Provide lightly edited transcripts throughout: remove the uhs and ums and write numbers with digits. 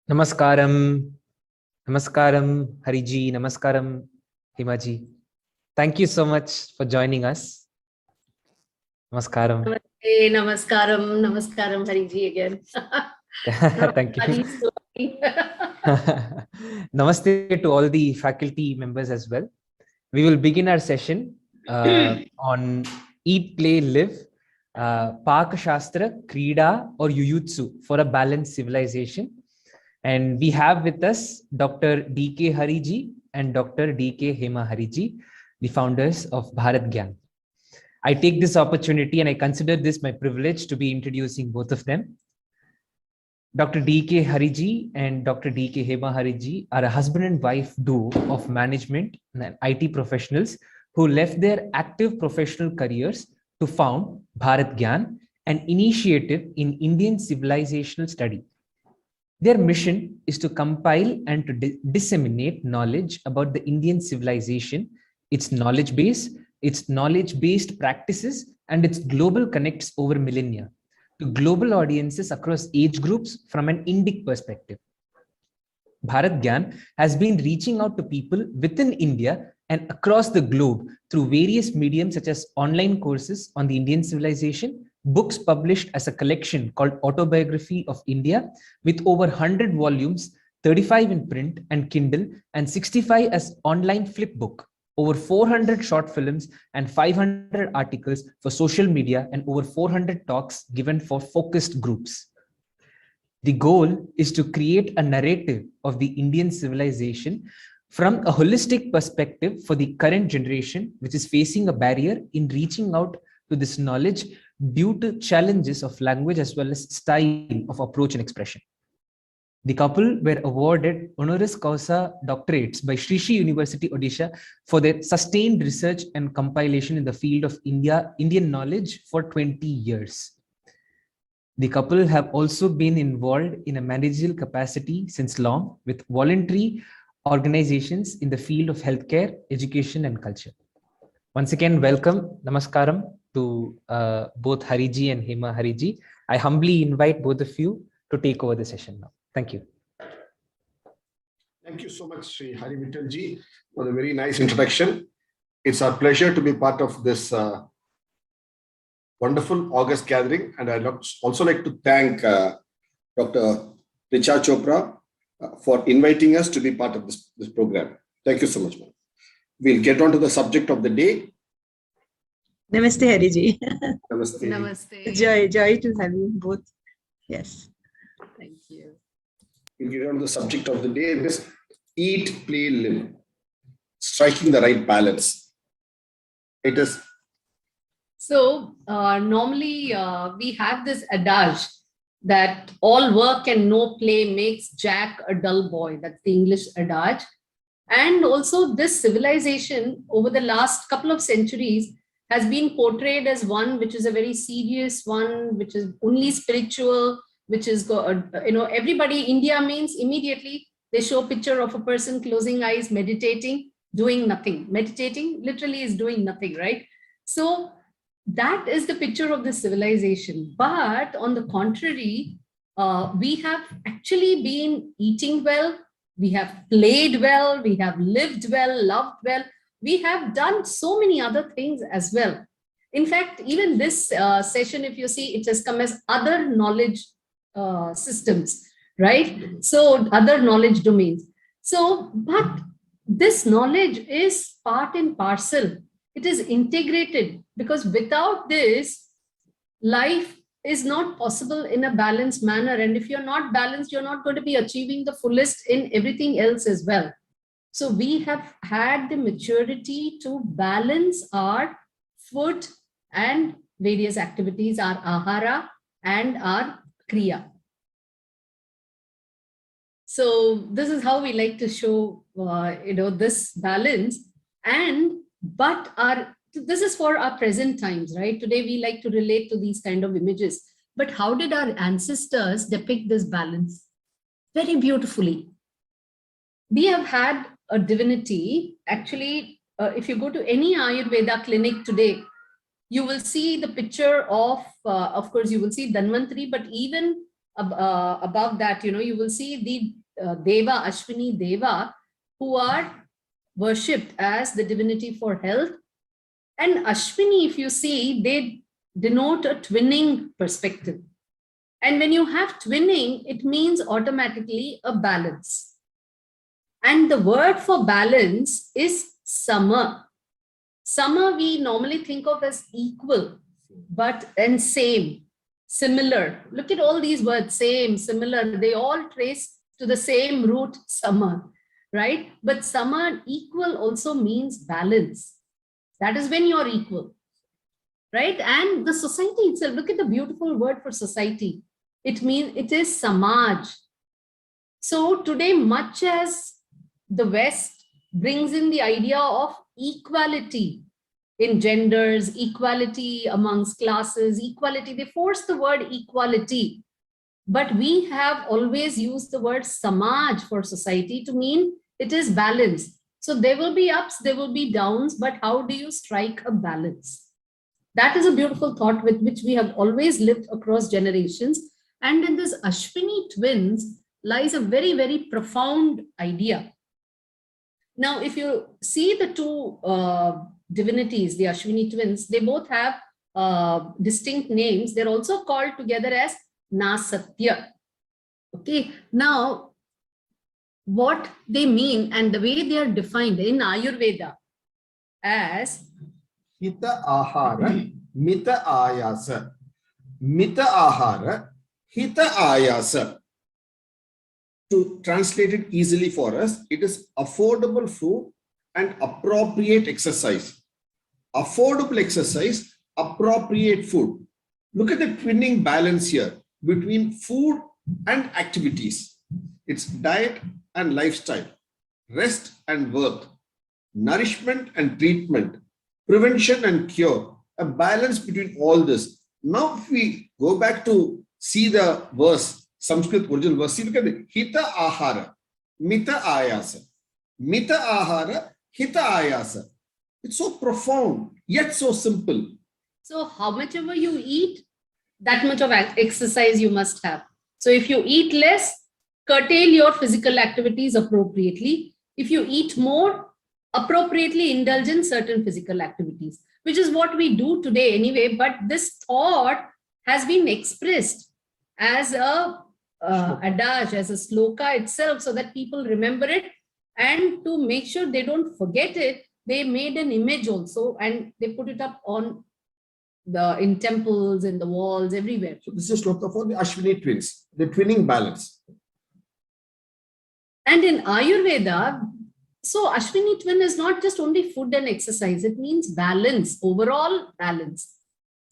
Namaskaram, Namaskaram, Hariji, Namaskaram, Himaji. Thank you so much for joining us. Namaskaram. Namaste, Namaskaram, Namaskaram, Hariji again. Thank you. Namaste to all the faculty members as well. We will begin our session on Eat, Play, Live, Pak Shastra, Krida or Yuyutsu for a balanced civilization. And we have with us Dr. D.K. Hariji and Dr. D.K. Hema Hariji, the founders of Bharat Gyan. I take this opportunity and I consider this my privilege to be introducing both of them. Dr. D.K. Hariji and Dr. D.K. Hema Hariji are a husband and wife duo of management and IT professionals who left their active professional careers to found Bharat Gyan, an initiative in Indian civilizational study. Their mission is to compile and to disseminate knowledge about the Indian civilization, its knowledge base, its knowledge-based practices, and its global connects over millennia to global audiences across age groups from an Indic perspective. Bharat Gyan has been reaching out to people within India and across the globe through various mediums such as online courses on the Indian civilization, books published as a collection called Autobiography of India with over 100 volumes, 35 in print and Kindle, and 65 as online flip book, over 400 short films and 500 articles for social media, and over 400 talks given for focused groups. The goal is to create a narrative of the Indian civilization from a holistic perspective for the current generation, which is facing a barrier in reaching out to this knowledge due to challenges of language as well as style of approach and expression. The couple were awarded honoris causa doctorates by Sri Sri University, Odisha for their sustained research and compilation in the field of Indian knowledge for 20 years. The couple have also been involved in a managerial capacity since long with voluntary organizations in the field of healthcare, education, and culture. Once again, welcome, Namaskaram to both Hariji and Hema Hariji. I humbly invite both of you to take over the session now. Thank you. Thank you so much, Sri Hari Vittalji, for the very nice introduction. It's our pleasure to be part of this wonderful August gathering. And I'd also like to thank Dr. Richa Chopra for inviting us to be part of this program. Thank you so much, ma'am. We'll get on to the subject of the day. Namaste, Hariji. Namaste. Namaste. Joy to have you both. Yes. Thank you. We'll get on to the subject of the day. This eat, play, live. Striking the right balance. It is. So normally we have this adage that all work and no play makes Jack a dull boy. That's the English adage. And also this civilization over the last couple of centuries has been portrayed as one which is a very serious one, which is only spiritual, which is, everybody, India means immediately they show a picture of a person closing eyes, meditating, doing nothing. Meditating literally is doing nothing, right? So that is the picture of the civilization. But on the contrary, we have actually been eating well, we have played well, we have lived well, loved well. We have done so many other things as well. In fact, even this session, if you see, it has come as other knowledge systems, right? So other knowledge domains. So, but this knowledge is part and parcel. It is integrated because without this, life is not possible in a balanced manner. And if you're not balanced, you're not going to be achieving the fullest in everything else as well. So we have had the maturity to balance our food and various activities, our ahara and our kriya. So this is how we like to show, this balance. But this is for our present times, right? Today we like to relate to these kind of images. But how did our ancestors depict this balance? Very beautifully. We have had a divinity. Actually, if you go to any Ayurveda clinic today, you will see the picture of course, you will see Dhanvantari, but even above that, you will see the Deva, Ashwini Deva, who are worshipped as the divinity for health. And Ashwini, if you see, they denote a twinning perspective. And when you have twinning, it means automatically a balance. And the word for balance is sama. Sama we normally think of as equal, and same, similar. Look at all these words, same, similar, they all trace to the same root, sama, right? But sama, equal, also means balance. That is when you're equal, right? And the society itself, look at the beautiful word for society. It is samaj. So today, much as the West brings in the idea of equality in genders, equality amongst classes, equality, they force the word equality. But we have always used the word samaj for society to mean it is balance. So there will be ups, there will be downs, but how do you strike a balance? That is a beautiful thought with which we have always lived across generations. And in this Ashwini twins lies a very, very profound idea. Now, if you see the two divinities, the Ashwini twins, they both have distinct names. They're also called together as Nasatya. Okay, now what they mean and the way they are defined in Ayurveda as Hita ahara, mita ayasa. Mita ahara, hita ayasa. To translate it easily for us, it is affordable food and appropriate exercise. Affordable exercise, appropriate food. Look at the twinning balance here between food and activities. It's diet and lifestyle, rest and work, nourishment and treatment, prevention and cure, a balance between all this. Now, if we go back to see the verse, Sanskrit original verse, see, look at it. Hita ahara, mita ayasa. Mita ahara, hita ayasa. It's so profound, yet so simple. So how much ever you eat, that much of exercise you must have. So if you eat less, curtail your physical activities appropriately. If you eat more, appropriately indulge in certain physical activities, which is what we do today anyway. But this thought has been expressed as a adage, as a sloka itself, so that people remember it. And to make sure they don't forget it, they made an image also and they put it up in temples, in the walls, everywhere. So this is sloka for the Ashwini twins, the twinning balance. And in Ayurveda, so Ashwini twin is not just only food and exercise, it means balance, overall balance.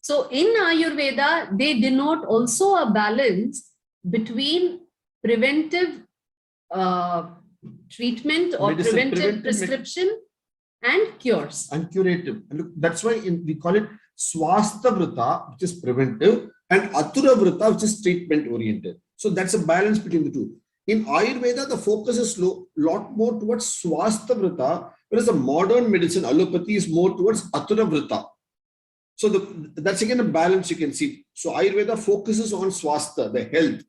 So in Ayurveda, they denote also a balance between preventive treatment or preventive prescription and cures. And curative. And look, that's why we call it Swastha Vrita, which is preventive, and Atura Vrita, which is treatment oriented. So that's a balance between the two. In Ayurveda, the focus is a lot more towards Swastha Vrita, whereas the modern medicine, allopathy, is more towards Atura Vrita. So that's again a balance you can see. So Ayurveda focuses on Swastha, the health.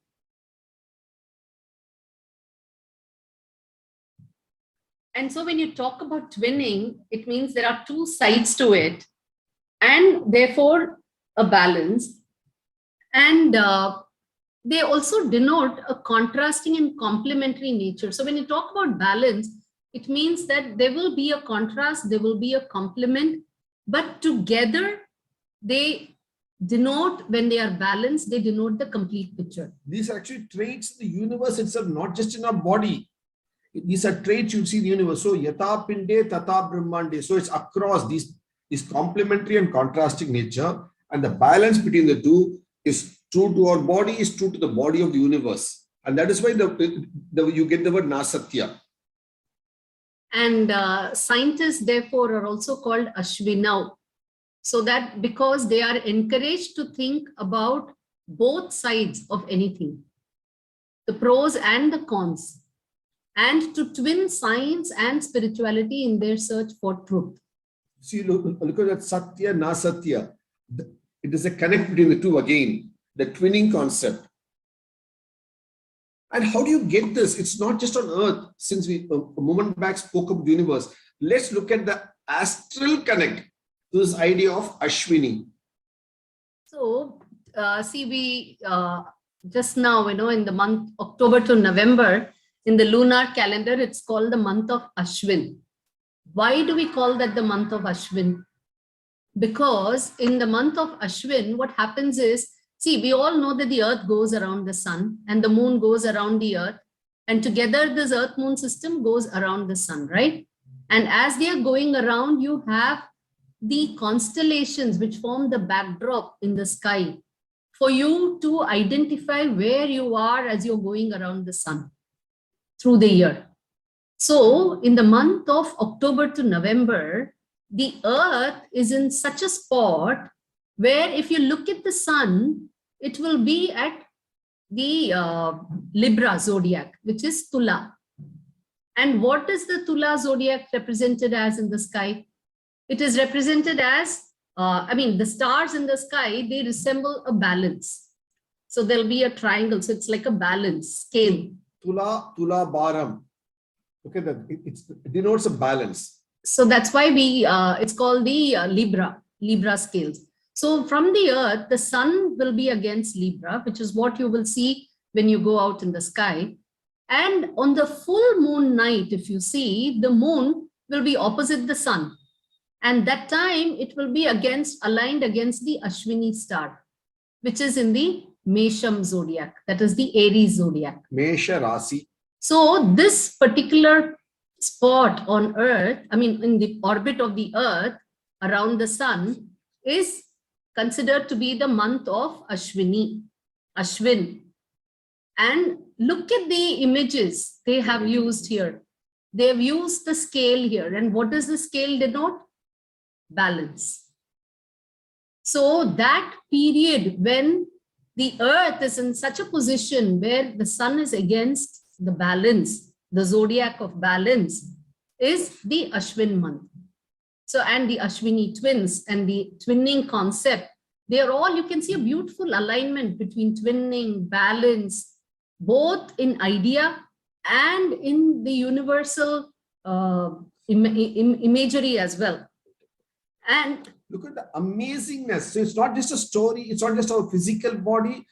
And so when you talk about twinning, it means there are two sides to it, and therefore a balance. And they also denote a contrasting and complementary nature. So when you talk about balance, it means that there will be a contrast, there will be a complement, but together they denote, when they are balanced, they denote the complete picture. These are actually traits in the universe itself, not just in our body. These are traits you see in the universe. So yata pinde tata brahmande. So it's across these complementary and contrasting nature, and the balance between the two is true to our body, is true to the body of the universe. And that is why you get the word Nasatya. And scientists, therefore, are also called Ashwinau. So that because they are encouraged to think about both sides of anything, the pros and the cons, and to twin science and spirituality in their search for truth. See, look at that Satya, Nasatya. It is a connect between the two again, the twinning concept. And how do you get this? It's not just on Earth. Since we a moment back spoke of the universe, let's look at the astral connect to this idea of Ashwini. So, see, we just now, in the month October to November, in the lunar calendar, it's called the month of Ashwin. Why do we call that the month of Ashwin? Because in the month of Ashwin, what happens is, see, we all know that the earth goes around the sun and the moon goes around the earth, and together this earth moon system goes around the sun, right? And as they are going around, you have the constellations which form the backdrop in the sky for you to identify where you are as you're going around the sun through the year. So in the month of October to November, the earth is in such a spot where if you look at the sun, it will be at the Libra zodiac, which is Tula. And what is the Tula zodiac represented as in the sky? It is represented as, the stars in the sky, they resemble a balance. So there'll be a triangle. So it's like a balance scale. Tula Bharam. Look at that. It denotes a balance. So that's why it's called the Libra scales. So from the earth, the sun will be against Libra, which is what you will see when you go out in the sky. And on the full moon night, if you see, the moon will be opposite the sun. And that time it will be aligned against the Ashwini star, which is in the Mesham zodiac, that is the Aries zodiac. Mesha Rasi. So this particular spot on Earth, in the orbit of the Earth around the sun, is considered to be the month of Ashwin. And look at the images they have used here. They have used the scale here. And what does the scale denote? Balance. So that period when the earth is in such a position where the sun is against the balance, the zodiac of balance, is the Ashwin month. So, and the Ashwini twins and the twinning concept, they are all, you can see a beautiful alignment between twinning, balance, both in idea and in the universal imagery as well. And look at the amazingness. So it's not just a story, it's not just our physical body,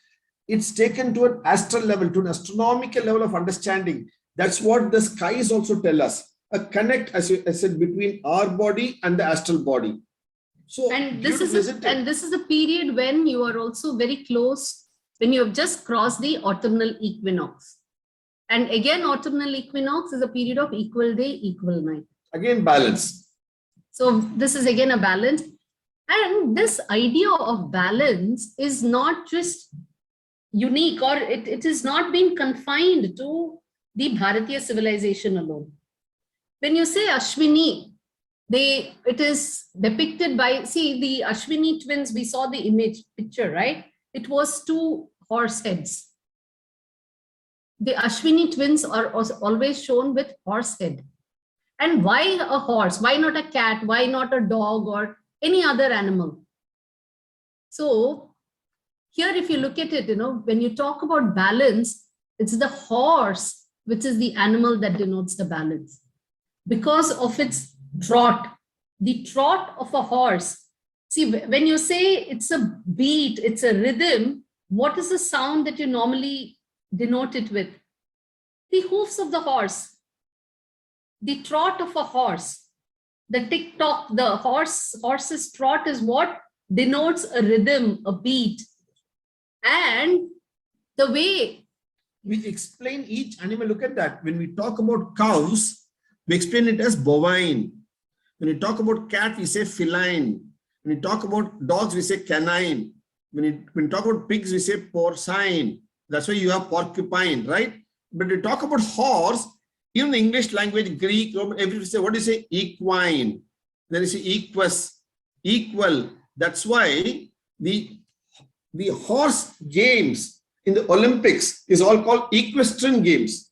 it's taken to an astral level, to an astronomical level of understanding. That's what the skies also tell us. A connect, as I said, between our body and the astral body. So, and this is a period when you are also very close, when you have just crossed the autumnal equinox. And again, autumnal equinox is a period of equal day, equal night. Again, balance. So this is again a balance. And this idea of balance is not just unique, or it is not being confined to the Bharatiya civilization alone. When you say Ashwini, it is depicted by, see, the Ashwini twins, we saw the picture, right? It was 2 horse heads. The Ashwini twins are always shown with horse head. And why a horse? Why not a cat? Why not a dog or any other animal? So here, if you look at it, when you talk about balance, it's the horse, which is the animal that denotes the balance. Because of its trot, the trot of a horse. See, when you say it's a beat, it's a rhythm, what is the sound that you normally denote it with? The hoofs of the horse. The trot of a horse, the tick-tock, the horse's trot is what denotes a rhythm, a beat. And the way we explain each animal, look at that. When we talk about cows, we explain it as bovine. When we talk about cat, we say feline. When we talk about dogs, we say canine. When we talk about pigs, we say porcine. That's why you have porcupine, right? But we talk about horse, even the English language, Greek, Roman, everybody say, what do you say? Equine. Then you say equus, equal. That's why the horse games in the Olympics is all called equestrian games.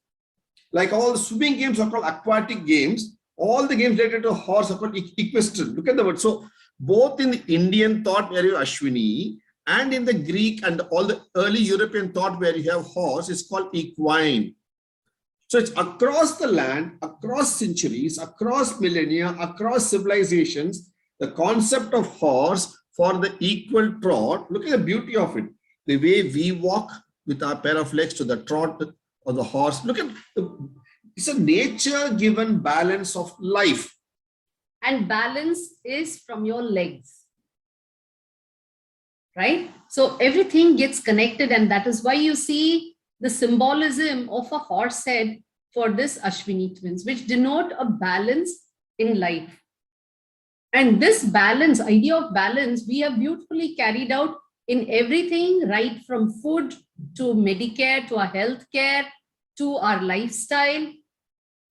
Like all the swimming games are called aquatic games. All the games related to horse are called equestrian. Look at the word. So both in the Indian thought, where you Ashwini, And in the Greek and all the early European thought where you have horse is called equine. So it's across the land, across centuries, across millennia, across civilizations, the concept of horse for the equal trot. Look at the beauty of it. The way we walk with our pair of legs to the trot of the horse. Look at it's a nature given balance of life. And balance is from your legs, right? So everything gets connected, and that is why you see the symbolism of a horse head for this Ashwini twins, which denote a balance in life. And this balance, idea of balance, we have beautifully carried out in everything, right from food to Medicare, to our healthcare, to our lifestyle,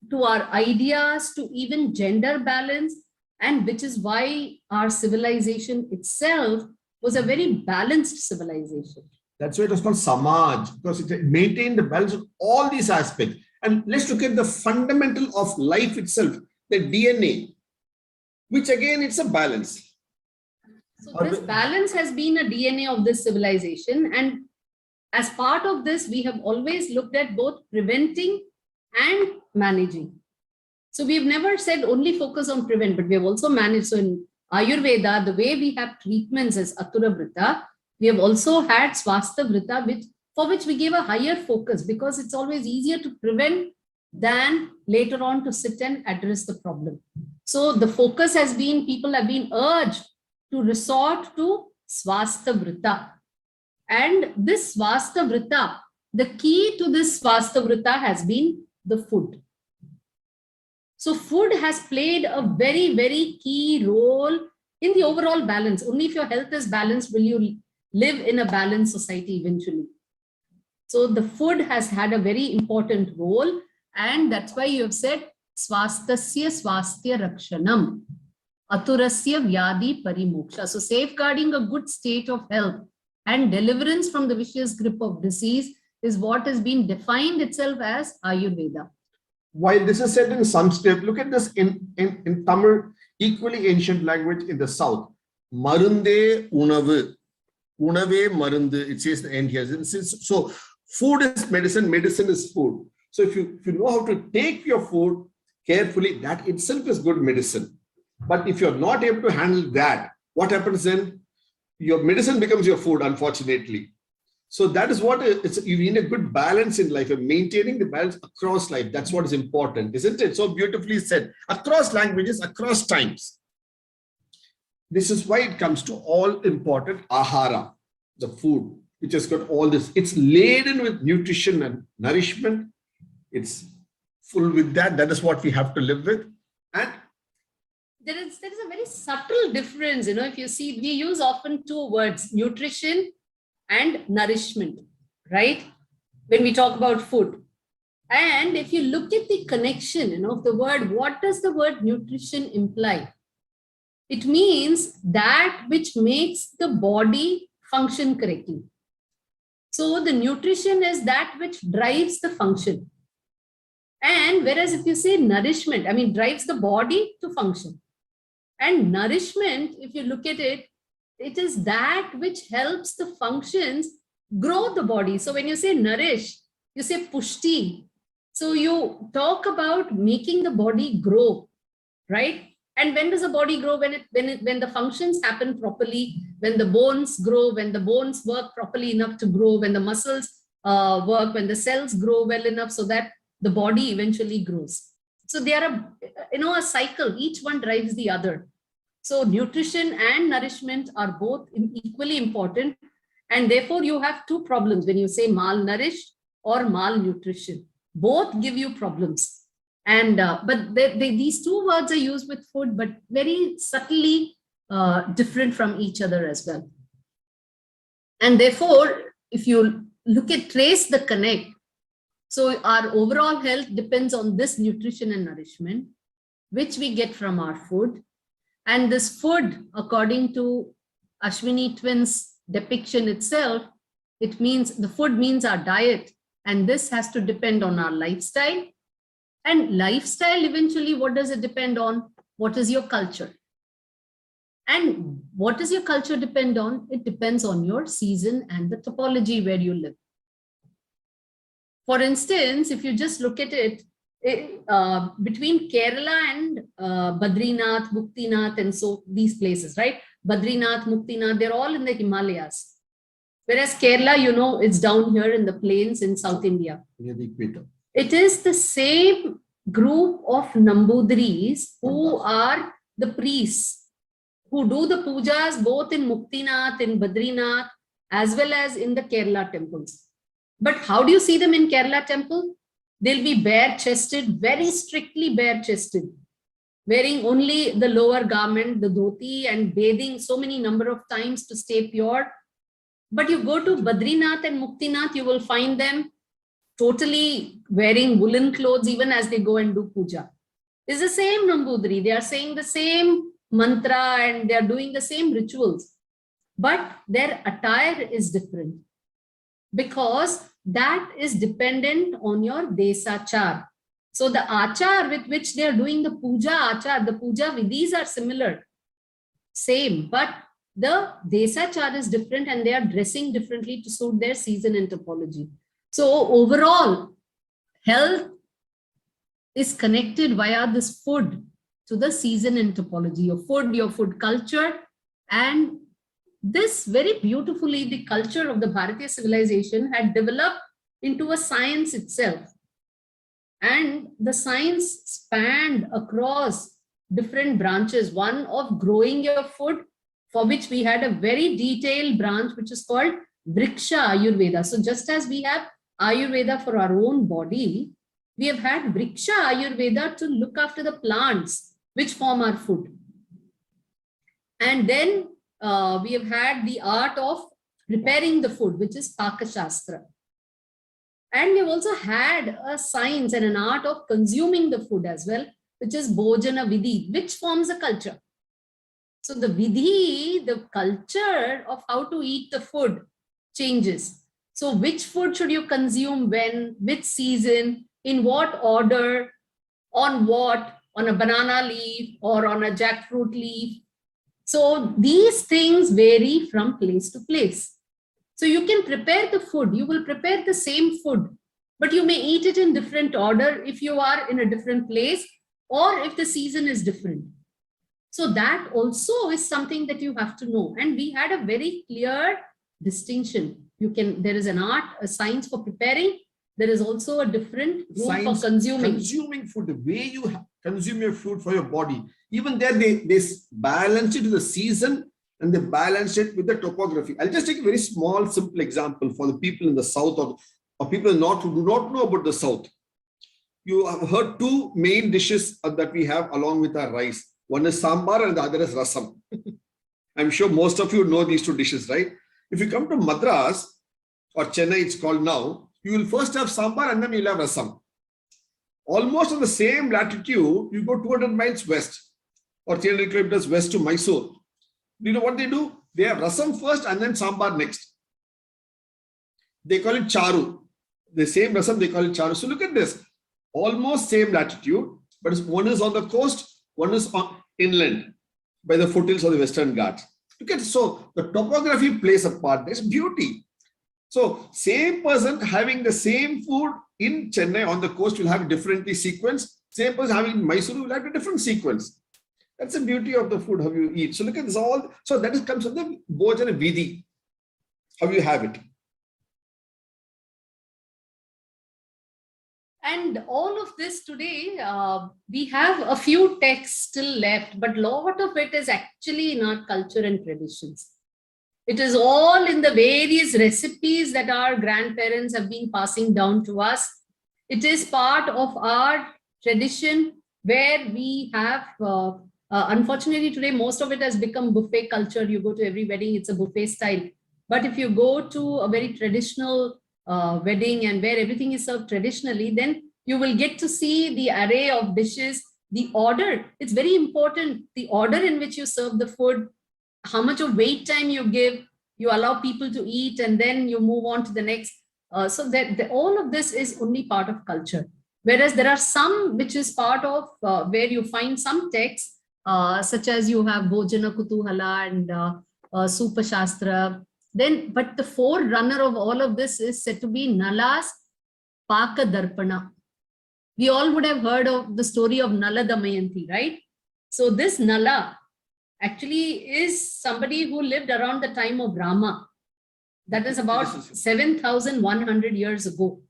to our ideas, to even gender balance, and which is why our civilization itself was a very balanced civilization. That's why it was called Samaj, because it maintained the balance of all these aspects. And let's look at the fundamental of life itself, the DNA, which again, it's a balance. So this balance has been a DNA of this civilization. And as part of this, we have always looked at both preventing and managing. So we've never said only focus on prevent, but we have also managed. So in Ayurveda, the way we have treatments as Atura Vrita, we have also had Swastha Vrita, for which we give a higher focus, because it's always easier to prevent than later on to sit and address the problem. So the focus has been, people have been urged to resort to Swastha Vrita. And this Swastha Vrita, the key to this Swastha Vrita has been the food. So food has played a very, very key role in the overall balance. Only if your health is balanced will you live in a balanced society eventually. So the food has had a very important role, and that's why you have said Swastasya Swastya Rakshanam, Aturasya Vyadi Parimoksha. So safeguarding a good state of health and deliverance from the vicious grip of disease is what has been defined itself as Ayurveda. While this is said in Sanskrit, look at this in Tamil, equally ancient language in the south. Marunde unavu. Unave marundu. It says the end here. So food is medicine, medicine is food. So if you know how to take your food carefully, that itself is good medicine. But if you're not able to handle that, what happens then? Your medicine becomes your food, unfortunately. So that is what you need, a good balance in life, and maintaining the balance across life. That's what is important, isn't it? So beautifully said, across languages, across times. This is why it comes to all important ahara, the food, which has got all this. It's laden with nutrition and nourishment. It's full with that. That is what we have to live with. And there is a very subtle difference. If you see, we use often two words, nutrition and nourishment, right? When we talk about food. And if you look at the connection, of the word, what does the word nutrition imply? It means that which makes the body function correctly. So the nutrition is that which drives the function. And whereas if you say nourishment, drives the body to function. And nourishment, if you look at it, it is that which helps the functions grow the body. So when you say nourish, you say pushti. So you talk about making the body grow, right? And when does the body grow? When the functions happen properly, when the bones grow, when the bones work properly enough to grow, when the muscles work, when the cells grow well enough so that the body eventually grows. So they are a cycle. Each one drives the other. So nutrition and nourishment are both equally important. And therefore you have two problems when you say malnourished or malnutrition. Both give you problems. And but these two words are used with food, but very subtly different from each other as well. And therefore, if you trace the connect, so our overall health depends on this nutrition and nourishment, which we get from our food. And this food, according to Ashwini twins depiction itself, it means the food means our diet. And this has to depend on our lifestyle. And lifestyle, eventually, what does it depend on? What is your culture? And what does your culture depend on? It depends on your season and the topology where you live. For instance, if you just look at it, between Kerala and Badrinath, Muktinath, and so these places, right? Badrinath, Muktinath, they're all in the Himalayas. Whereas Kerala, you know, it's down here in the plains in South India. Near the equator. It is the same group of Nambudris who are the priests who do the pujas both in Muktinath, in Badrinath, as well as in the Kerala temples. But how do you see them in Kerala temple? They'll be bare-chested, very strictly bare-chested, wearing only the lower garment, the dhoti, and bathing so many number of times to stay pure. But you go to Badrinath and Muktinath, you will find them totally wearing woolen clothes even as they go and do puja. It's the same Nambudri. They are saying the same mantra and they are doing the same rituals. But their attire is different because that is dependent on your desachar. So the achar with which they are doing the puja achar, the puja vidhis are similar, same, but the desachar is different and they are dressing differently to suit their season and topology. So overall, health is connected via this food to the season and topology, your food culture. And this very beautifully, the culture of the Bharatiya civilization had developed into a science itself. And the science spanned across different branches, one of growing your food, for which we had a very detailed branch, which is called Vriksha Ayurveda. So just as we have Ayurveda for our own body, we have had Vriksha Ayurveda to look after the plants which form our food. And then we have had the art of preparing the food, which is Paka Shastra. And we have also had a science and an art of consuming the food as well, which is Bhojana Vidhi, which forms a culture. So the Vidhi, the culture of how to eat the food changes. So which food should you consume when, which season, in what order, on what, on a banana leaf or on a jackfruit leaf. So these things vary from place to place. So you can prepare the food, you will prepare the same food, but you may eat it in different order if you are in a different place or if the season is different. So that also is something that you have to know. And we had a very clear distinction. There is an art, a science for preparing. There is also a different route for consuming. Consuming food, the way you consume your food for your body. Even there, they balance it to the season and they balance it with the topography. I'll just take a very small, simple example for the people in the south or people in the north who do not know about the south. You have heard two main dishes that we have along with our rice. One is sambar and the other is rasam. I'm sure most of you know these two dishes, right? If you come to Madras or Chennai, it's called now, you will first have sambar and then you'll have rasam. Almost on the same latitude, you go 200 miles west or 300 kilometers west to Mysore. Do you know what they do? They have rasam first and then sambar next. They call it charu. The same rasam, they call it charu. So look at this. Almost same latitude, but one is on the coast, one is on inland by the foothills of the Western Ghats. Look at it. So the topography plays a part. There's beauty. So same person having the same food in Chennai on the coast will have a differently sequence. Same person having in Mysuru will have a different sequence. That's the beauty of the food, how you eat. So look at this all. So that comes from the Bhojana Vidhi, how you have it. And all of this today, we have a few texts still left, but a lot of it is actually in our culture and traditions. It is all in the various recipes that our grandparents have been passing down to us. It is part of our tradition where we have, unfortunately today, most of it has become buffet culture. You go to every wedding, it's a buffet style. But if you go to a very traditional wedding and where everything is served traditionally, then you will get to see the array of dishes, the order. It's very important, the order in which you serve the food, how much of wait time you give, you allow people to eat, and then you move on to the next. So that all of this is only part of culture. Whereas there are some which is part of where you find some texts such as you have Bhojana Kutuhala and Supa Shastra. Then, but the forerunner of all of this is said to be Nala's Paka Darpana. We all would have heard of the story of Nala Damayanti, right? So this Nala actually is somebody who lived around the time of Rama. That is about 7,100 years ago.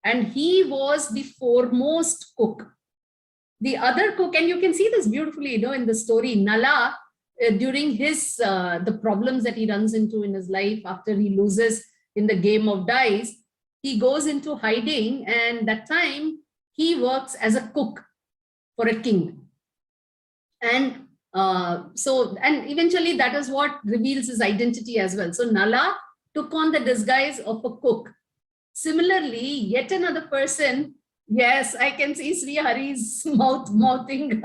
And he was the foremost cook. The other cook, and you can see this beautifully, in the story, Nala, during his, the problems that he runs into in his life after he loses in the game of dice, he goes into hiding, and that time he works as a cook for a king. And and eventually that is what reveals his identity as well. So Nala took on the disguise of a cook. Similarly, yet another person, yes, I can see Sri Hari's mouthing,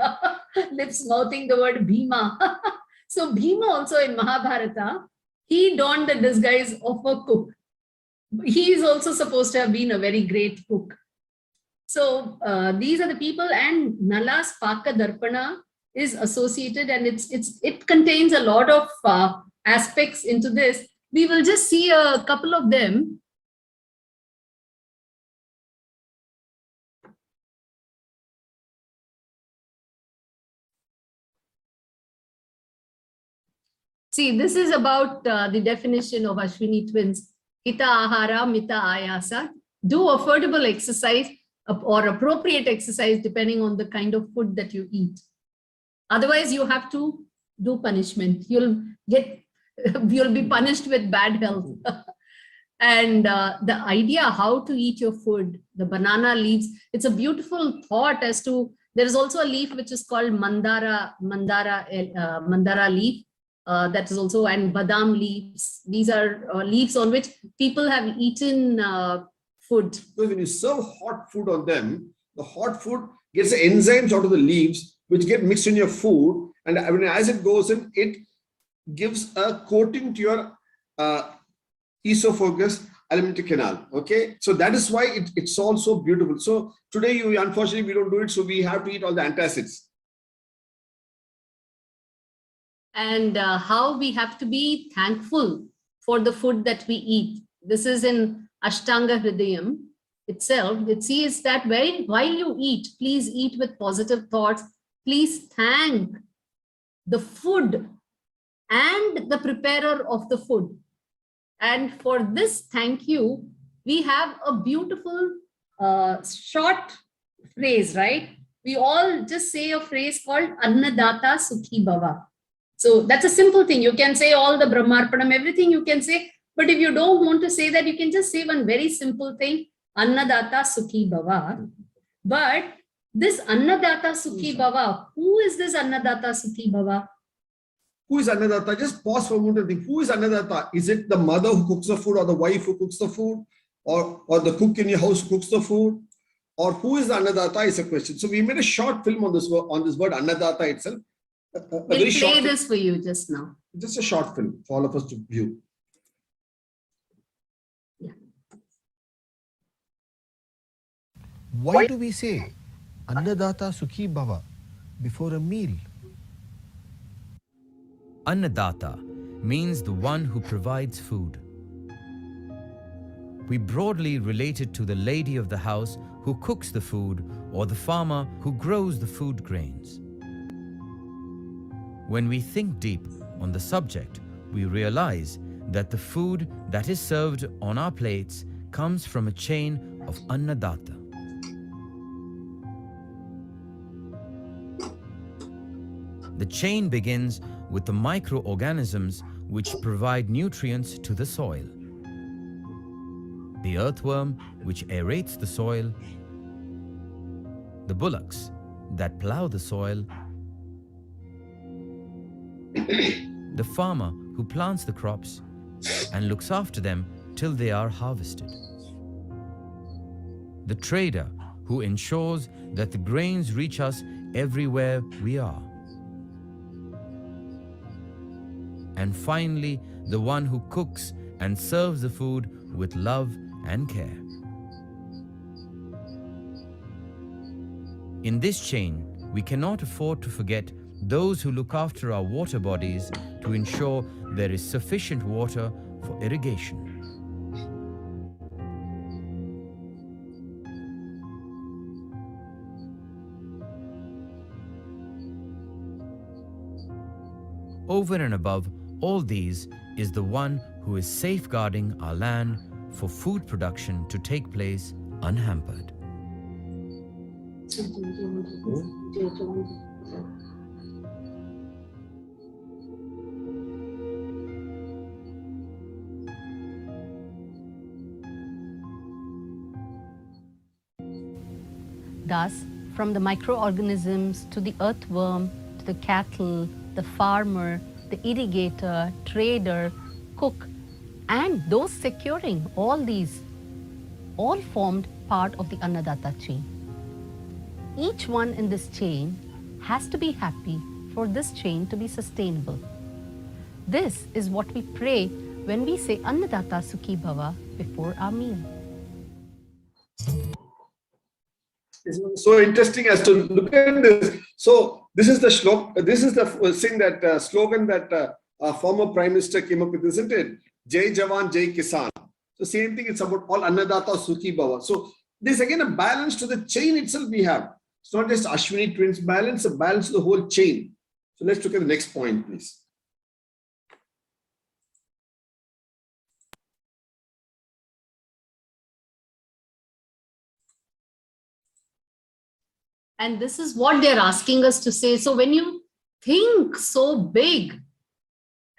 lips mouthing the word Bhima. So Bhima also in Mahabharata, he donned the disguise of a cook. He is also supposed to have been a very great cook. So these are the people, and Nala's Paka Darpana is associated, and it contains a lot of aspects into this. We will just see a couple of them. See, this is about the definition of Ashwini twins. Hita ahara, mita ayasa. Do affordable exercise or appropriate exercise depending on the kind of food that you eat. Otherwise, you have to do punishment. You'll be punished with bad health. And the idea how to eat your food, the banana leaves, it's a beautiful thought as to, there is also a leaf which is called mandara leaf. That is also, and badam leaves. These are leaves on which people have eaten food. So when you serve hot food on them, the hot food gets the enzymes out of the leaves, which get mixed in your food. And as it goes in, it gives a coating to your esophagus, alimentary canal. Okay. So that is why it's all so beautiful. So today, unfortunately, we don't do it. So we have to eat all the antacids. And how we have to be thankful for the food that we eat. This is in Ashtanga Hridayam itself. It says that while you eat, please eat with positive thoughts. Please thank the food and the preparer of the food. And for this thank you, we have a beautiful short phrase, right? We all just say a phrase called Annadata Sukhi Bhava. So that's a simple thing. You can say all the Brahmarpanam, everything you can say. But if you don't want to say that, you can just say one very simple thing, Annadata Sukhi Bhava. But this Annadata Sukhi Bhava, who is this Annadata Sukhi Bhava? Who is Annadata? Just pause for a moment and think, who is Annadata? Is it the mother who cooks the food, or the wife who cooks the food, or the cook in your house who cooks the food? Or who is the Annadata is a question. So we made a short film on this word Annadata itself. We'll play this for you just now. Just a short film for all of us to view. Yeah. Why do we say Annadata Sukhi Bhava before a meal? Annadata means the one who provides food. We broadly relate it to the lady of the house who cooks the food, or the farmer who grows the food grains. When we think deep on the subject, we realize that the food that is served on our plates comes from a chain of Annadata. The chain begins with the microorganisms which provide nutrients to the soil. The earthworm which aerates the soil, the bullocks that plow the soil, the farmer who plants the crops and looks after them till they are harvested, the trader who ensures that the grains reach us everywhere we are, and finally, the one who cooks and serves the food with love and care. In this chain, we cannot afford to forget those who look after our water bodies to ensure there is sufficient water for irrigation. Over and above all these is the one who is safeguarding our land for food production to take place unhampered. Thus, from the microorganisms to the earthworm, to the cattle, the farmer, the irrigator, trader, cook, and those securing all these, all formed part of the Annadatta chain. Each one in this chain has to be happy for this chain to be sustainable. This is what we pray when we say Annadatta Sukhi Bhava before our meal. It's so interesting as to look at this. So this is the shlok, this is the thing that slogan that our former Prime Minister came up with, isn't it? Jai Jawan, Jai Kisan. So same thing, it's about all Annadatta Sukhi Bhava. So there's again a balance to the chain itself we have. It's not just Ashwini twins balance, a balance to the whole chain. So let's look at the next point, please. And this is what they're asking us to say. So when you think so big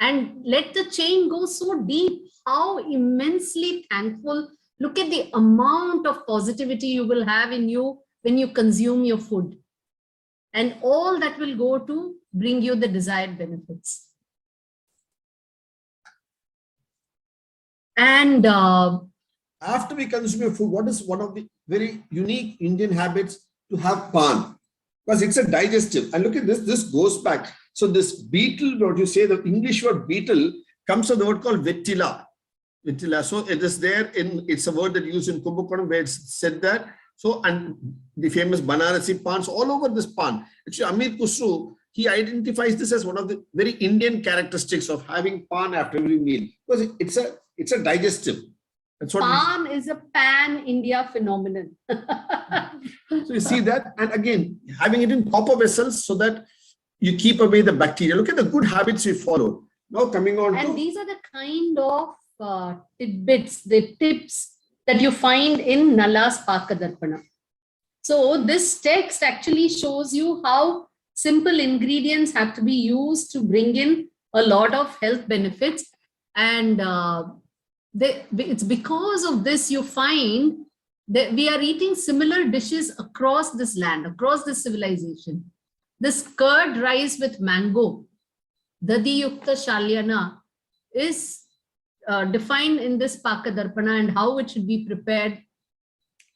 and let the chain go so deep, how immensely thankful. Look at the amount of positivity you will have in you when you consume your food. And all that will go to bring you the desired benefits. And after we consume your food, what is one of the very unique Indian habits? To have pan, because it's a digestive. And look at this, this goes back. So this beetle, what you say, the English word beetle comes from the word called vetila. Vetila. So it is there in, it's a word that used in Kumbakonam where it's said that. So, and the famous Banarasi pans all over this pan. Actually, Amir Khusro, he identifies this as one of the very Indian characteristics of having pan after every meal, because it's a digestive. That's what pan is a pan-India phenomenon. So you see that, and again, having it in copper vessels so that you keep away the bacteria. Look at the good habits we follow. Now coming on And to, these are the kind of tidbits, the tips that you find in Nala's Pakadarpana. So this text actually shows you how simple ingredients have to be used to bring in a lot of health benefits. And it's because of this you find that we are eating similar dishes across this land, across this civilization. This curd rice with mango, Dadi Yukta Shalyana, is defined in this Pakadarpana and how it should be prepared.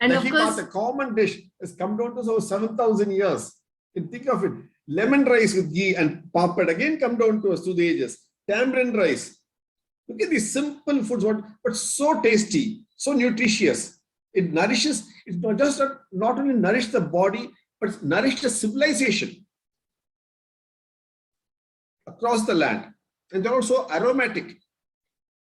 And of course, the common dish has come down to over 7,000 years. You can think of it. Lemon rice with ghee and papad again come down to us through the ages. Tamarind rice. Look at these simple foods, but so tasty, so nutritious. It nourishes, it's not just not only nourish the body, but it's nourished the civilization across the land. And they're also aromatic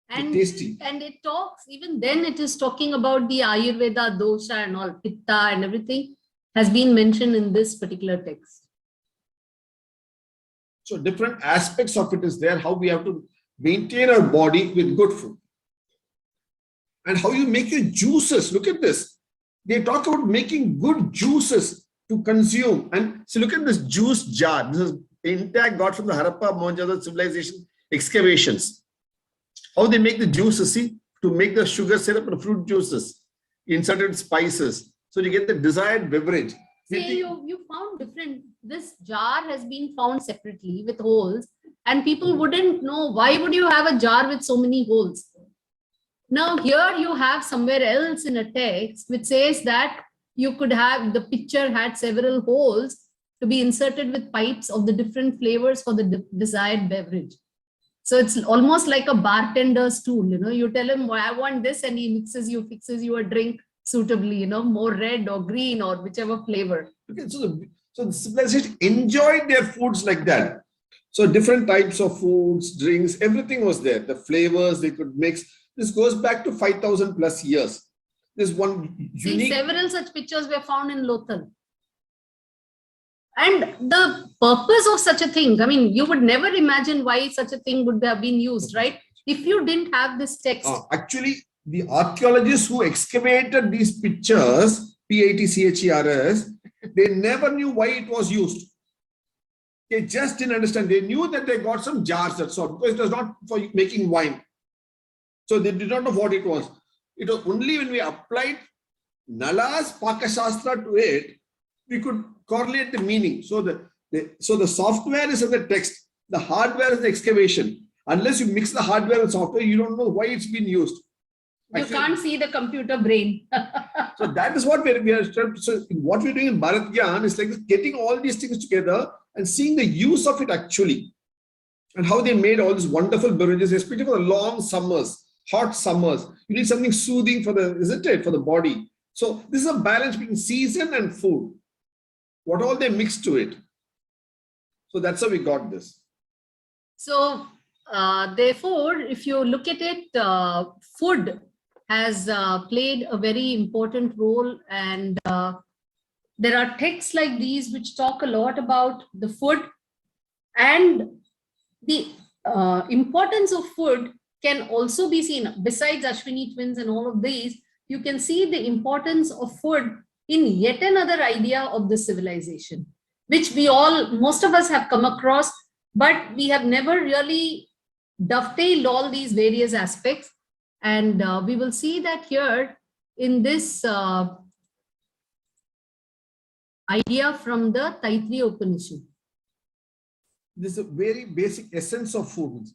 and tasty. And it talks, even then it is talking about the Ayurveda dosha and all, pitta and everything has been mentioned in this particular text. So different aspects of it is there, how we have to maintain our body with good food. And how you make your juices. Look at this. They talk about making good juices to consume. And so look at this juice jar. This is intact got from the Harappa Mohenjo-daro civilization excavations. How they make the juices, see, to make the sugar syrup and fruit juices, inserted spices. So you get the desired beverage. See, you found different, this jar has been found separately with holes, and people wouldn't know, why would you have a jar with so many holes? Now here you have somewhere else in a text which says that you could have, the picture had several holes to be inserted with pipes of the different flavors for the desired beverage. So it's almost like a bartender's tool, you know, you tell him, well, I want this, and he fixes you a drink suitably, you know, more red or green or whichever flavor. Okay, So the civilization enjoyed their foods like that. So different types of foods, drinks, everything was there. The flavors they could mix. This goes back to 5,000 plus years. This one See, unique. several such pictures were found in Lothal. And the purpose of such a thing, I mean, you would never imagine why such a thing would have been used, right? If you didn't have this text. Actually, the archaeologists who excavated these pictures, PITCHERS, they never knew why it was used. They just didn't understand. They knew that they got some jars, that's all, because it was not for making wine. So they did not know what it was. It was only when we applied Nala's Pakashastra to it, we could correlate the meaning. So the software is in the text, the hardware is the excavation. Unless you mix the hardware and software, you don't know why it's been used. You can't see the computer brain. So that is what we are. So what we're doing in Bharat Gyan is like getting all these things together and seeing the use of it actually, and how they made all these wonderful beverages, especially for the long summers, hot summers. You need something soothing for the, isn't it, for the body. So this is a balance between season and food. What all they mix to it. So that's how we got this. So therefore, if you look at it, food has played a very important role, and there are texts like these which talk a lot about the food, and the importance of food can also be seen. Besides Ashwini twins and all of these, you can see the importance of food in yet another idea of the civilization, which we all, most of us have come across, but we have never really dovetailed all these various aspects. And we will see that here in this idea from the Taittiriya Upanishad. This is a very basic essence of food.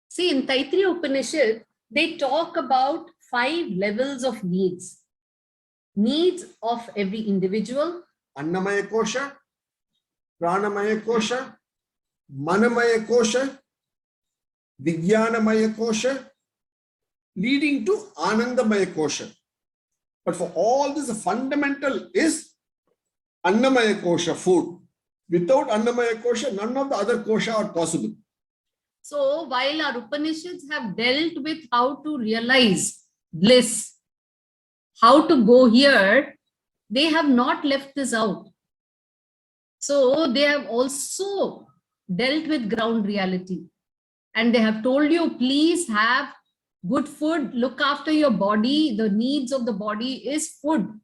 See, in Taittiriya Upanishad, they talk about 5 levels of needs. Needs of every individual. Annamaya Kosha, Pranamaya Kosha, Manamaya Kosha, Vijnanamaya Kosha, leading to Anandamaya Kosha. But for all this, the fundamental is Annamaya Kosha, food. Without Annamaya Kosha, none of the other kosha are possible. So while our Upanishads have dealt with how to realize bliss, how to go here, they have not left this out. So they have also dealt with ground reality. And they have told you, please have good food, look after your body. The needs of the body is food.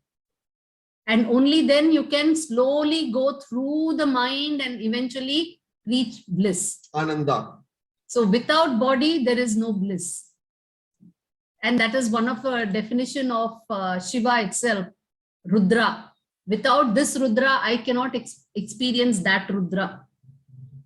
And only then you can slowly go through the mind and eventually reach bliss. Ananda. So without body, there is no bliss. And that is one of the definition of Shiva itself, Rudra. Without this Rudra, I cannot experience that Rudra.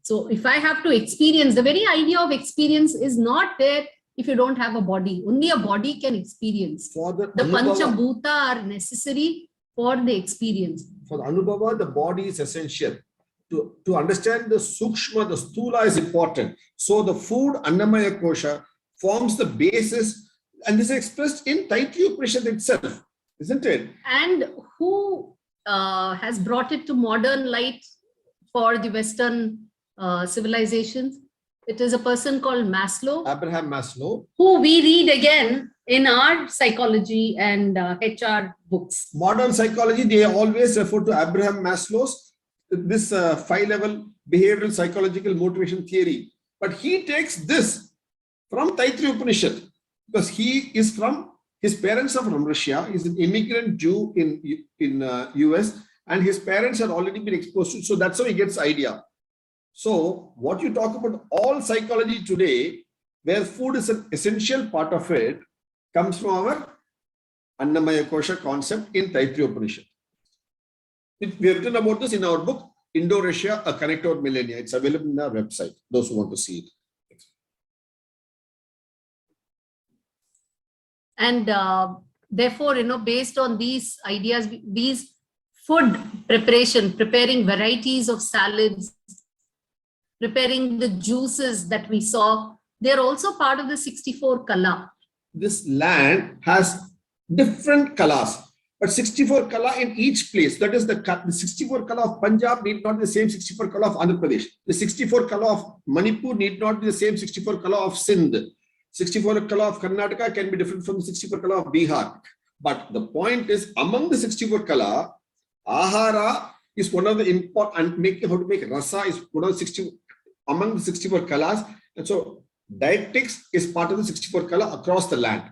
So if I have to experience, the very idea of experience is not there if you don't have a body. Only a body can experience. For the Panchabhuta are necessary for the experience. For the Anubhava, the body is essential. To understand the Sukshma, the Sthula is important. So the food, Annamaya Kosha, forms the basis, and this is expressed in Taittiriya Upanishad itself, isn't it? And who has brought it to modern light for the Western civilizations? It is a person called Maslow. Abraham Maslow. Who we read again in our psychology and HR books. Modern psychology, they always refer to Abraham Maslow's this 5-level behavioral psychological motivation theory. But he takes this from Taittiriya Upanishad because he is from, his parents are from Russia. He's an immigrant Jew in US, and his parents had already been exposed to it. So that's how he gets idea. So what you talk about, all psychology today, where food is an essential part of it, comes from our Annamaya Kosha concept in Taittiriya Upanishad. We have written about this in our book, Indo-Russia, A Connected Millennia. It's available in our website, those who want to see it. And therefore, based on these ideas, these food preparation, preparing varieties of salads, preparing the juices that we saw, They're also part of the 64 Kala. This land has different colors, but 64 color in each place. That is the 64 color of Punjab need not be the same 64 color of Andhra Pradesh. The 64 color of Manipur need not be the same 64 color of Sindh. 64 color of Karnataka can be different from the 64 color of Bihar. But the point is, among the 64 color, Ahara is one of the important, and how to make rasa is one of the 60 among the 64 colors. And so dietetics is part of the 64 color across the land.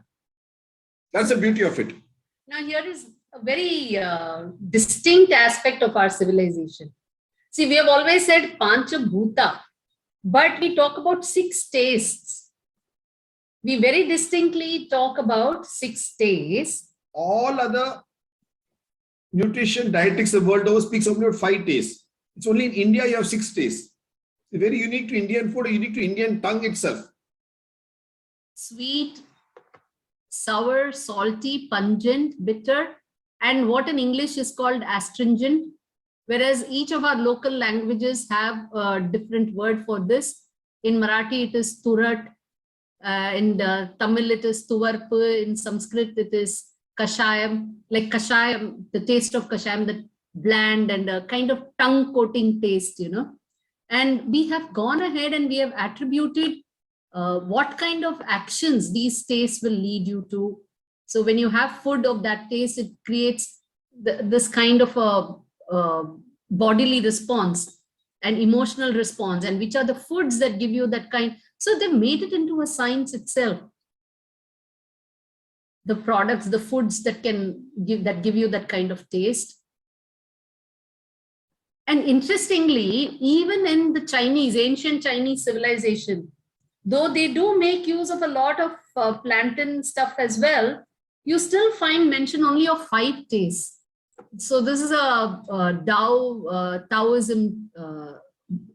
That's the beauty of it. Now, here is a very distinct aspect of our civilization. See, we have always said Pancha Bhuta, but we talk about 6 tastes. We very distinctly talk about 6 tastes. All other nutrition dietetics the world over speaks only about 5 tastes. It's only in India you have 6 tastes. It's very unique to Indian food, unique to Indian tongue itself. Sweet, sour, salty, pungent, bitter, and what in English is called astringent, whereas each of our local languages have a different word for this. In Marathi, it is turat. In Tamil, it is tuvarpu. In Sanskrit, it is kashayam. Like kashayam, the taste of kashayam, the bland and a kind of tongue-coating taste, you know. And we have gone ahead and we have attributed what kind of actions these tastes will lead you to. So when you have food of that taste, it creates this kind of a bodily response and emotional response, and which are the foods that give you that kind. So they made it into a science itself. The products, the foods that give you that kind of taste. And interestingly, even in the ancient Chinese civilization, though they do make use of a lot of plantain stuff as well, you still find mention only of 5 tastes. So this is a Taoism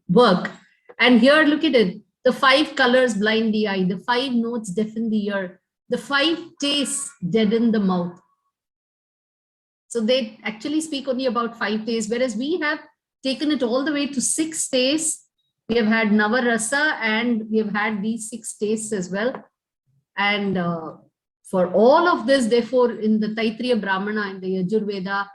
work. And here, look at it. The 5 colors blind the eye. The 5 notes deafen the ear. The 5 tastes deaden the mouth. So they actually speak only about 5 tastes, whereas we have taken it all the way to 6 tastes. We have had Navarasa and we have had these 6 tastes as well. And for all of this, therefore, in the Taittiriya Brahmana, in the Yajurveda,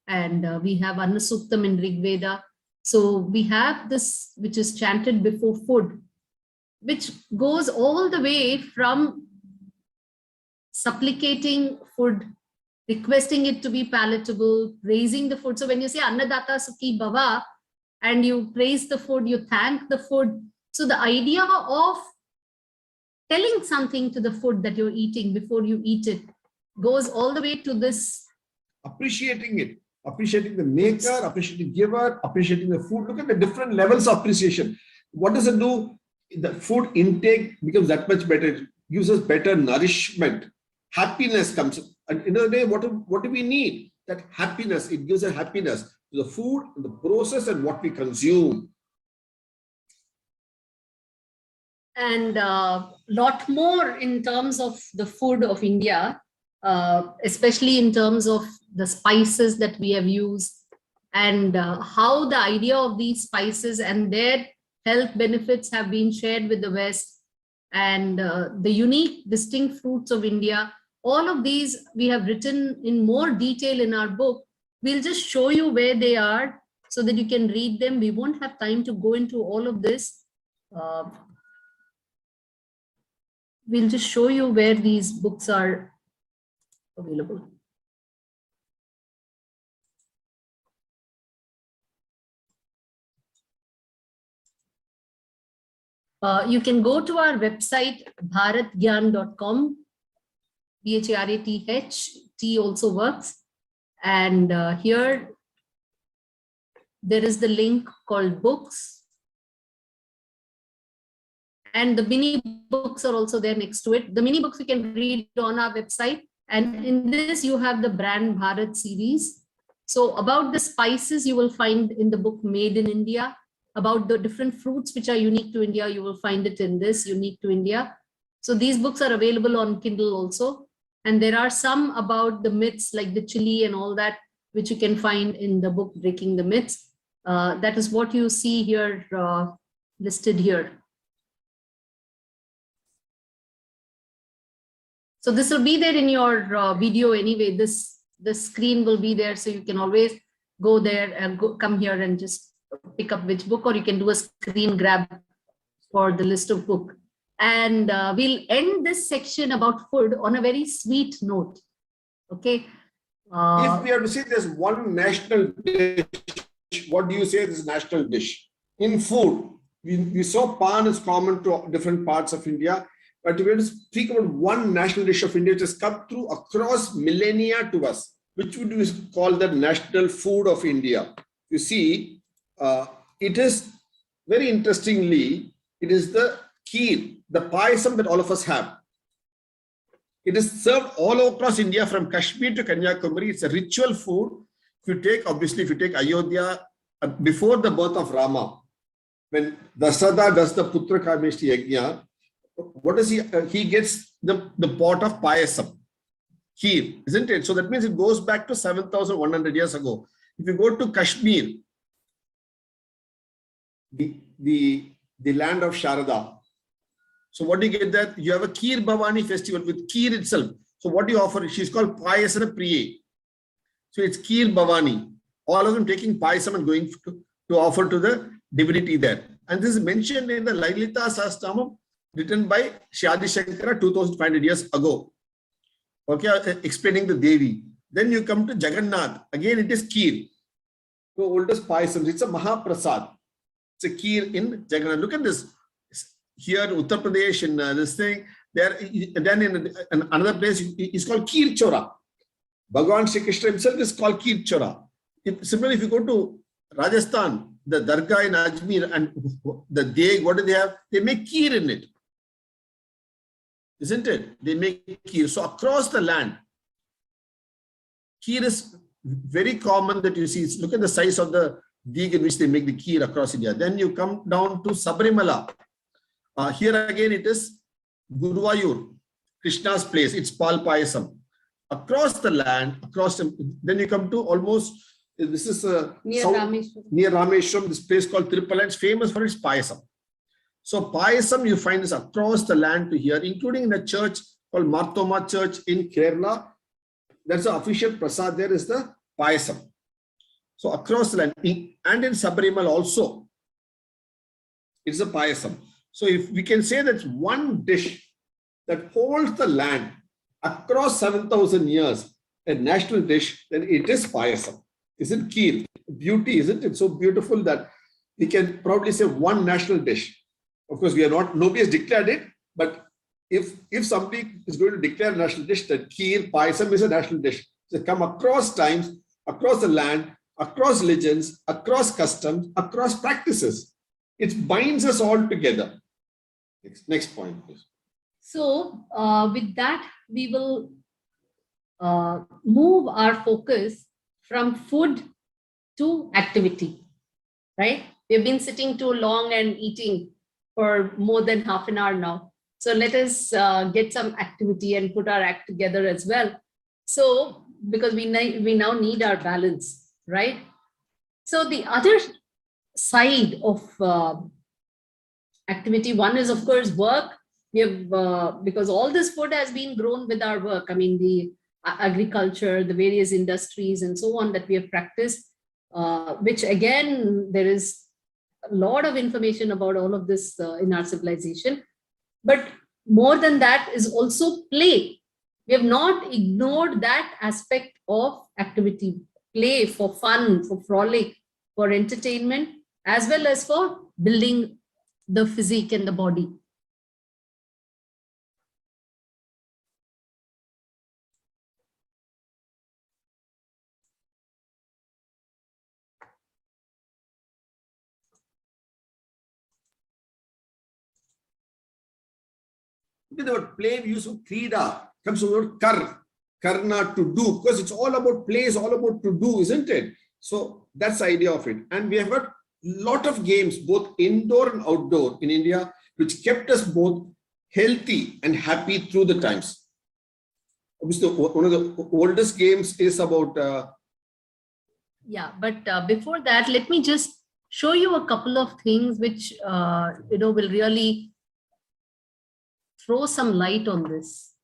and we have Annasuktam in Rig Veda. So we have this, which is chanted before food, which goes all the way from supplicating food, requesting it to be palatable, praising the food. So when you say Annadata Sukhi Bhava, and you praise the food, you thank the food. So the idea of telling something to the food that you're eating before you eat it goes all the way to this. Appreciating it, appreciating the maker, appreciating the giver, appreciating the food. Look at the different levels of appreciation. What does it do? The food intake becomes that much better. It gives us better nourishment. Happiness comes. And in a way, what do we need? That happiness. It gives us happiness to the food, the process, and what we consume. And a lot more in terms of the food of India, especially in terms of the spices that we have used, and how the idea of these spices and their health benefits have been shared with the West, and the unique distinct fruits of India. All of these we have written in more detail in our book. We'll just show you where they are so that you can read them. We won't have time to go into all of this. We'll just show you where these books are available. You can go to our website, bharatgyan.com. BHARATH, also works. And here there is the link called books. And the mini books are also there next to it. The mini books you can read on our website. And in this, you have the Brand Bharat series. So about the spices, you will find in the book Made in India. About the different fruits which are unique to India, you will find it in this Unique to India. So these books are available on Kindle also. And there are some about the myths like the chili and all that, which you can find in the book Breaking the Myths. That is what you see here listed here. So this will be there in your video anyway. The screen will be there, so you can always go there and come here and just pick up which book, or you can do a screen grab for the list of book. And we'll end this section about food on a very sweet note. Okay. If we have to say there's one national dish, what do you say is national dish? In food, we saw pan is common to different parts of India, but we have to speak about one national dish of India which has come through across millennia to us. Which would we call the national food of India? You see, it is very interestingly, it is the kheer, the payasam that all of us have. It is served all across India from Kashmir to Kanyakumari. It's a ritual food. If you take Ayodhya, before the birth of Rama, when Dasratha does the Putra Kameshti Yajna, what does he? He gets the pot of payasam, kheer, isn't it? So that means it goes back to 7,100 years ago. If you go to Kashmir, the land of Sharada, so what do you get there? You have a Kheer Bhavani festival with kheer itself. So what do you offer? She's called Payasana Priye. So it's Kheer Bhavani. All of them taking payasam and going to offer to the divinity there. And this is mentioned in the Lalita Sahasranamam written by Shri Adi Shankara 2,500 years ago. Okay, explaining the Devi. Then you come to Jagannath. Again, it is kheer. The oldest payasam. It's a Mahaprasad. It's a kheer in Jagannath. Look at this. Here, Uttar Pradesh, in this thing, there, then in another place, it's called Kheer Chora. Bhagavan Shri Krishna himself is called Kheer Chora. Similarly, if you go to Rajasthan, the Dargah in Ajmer and the Deg, what do they have? They make kheer in it. Isn't it? They make kheer. So across the land, kheer is very common that you see. Look at the size of the Deg in which they make the kheer across India. Then you come down to Sabarimala. Here again it is Guruvayur, Krishna's place. It's Pal Payasam. Across the land, then you come to almost, this is near Rameshwaram, this place called Tirupala. It's famous for its payasam. So payasam, you find this across the land to here, including in a church called Marthoma Church in Kerala. That's the official prasad. There is the payasam. So across the land, and in Sabarimal also, it's a payasam. So if we can say that one dish that holds the land across 7,000 years, a national dish, then it is payasam. Isn't kheer? Beauty, isn't it? So beautiful that we can probably say one national dish. Of course, nobody has declared it, but if somebody is going to declare a national dish, that kheer, payasam is a national dish. So come across times, across the land, across religions, across customs, across practices. It binds us all together. Next point, please. So with that, we will move our focus from food to activity, right? We've been sitting too long and eating for more than half an hour now. So let us get some activity and put our act together as well. So because we now need our balance, right? So the other side of activity, one is of course work. We have because all this food has been grown with our work. I mean the agriculture, the various industries and so on that we have practiced, which again there is a lot of information about all of this in our civilization. But more than that is also play. We have not ignored that aspect of activity, play for fun, for frolic, for entertainment, as well as for building the physique and the body. The word play, we use krida, comes from the word karna, to do, because it's all about play, it's all about to do, isn't it? So that's the idea of it. And we have got a lot of games, both indoor and outdoor in India, which kept us both healthy and happy through the times. Obviously, one of the oldest games is about... Yeah, but before that, let me just show you a couple of things which, will really throw some light on this.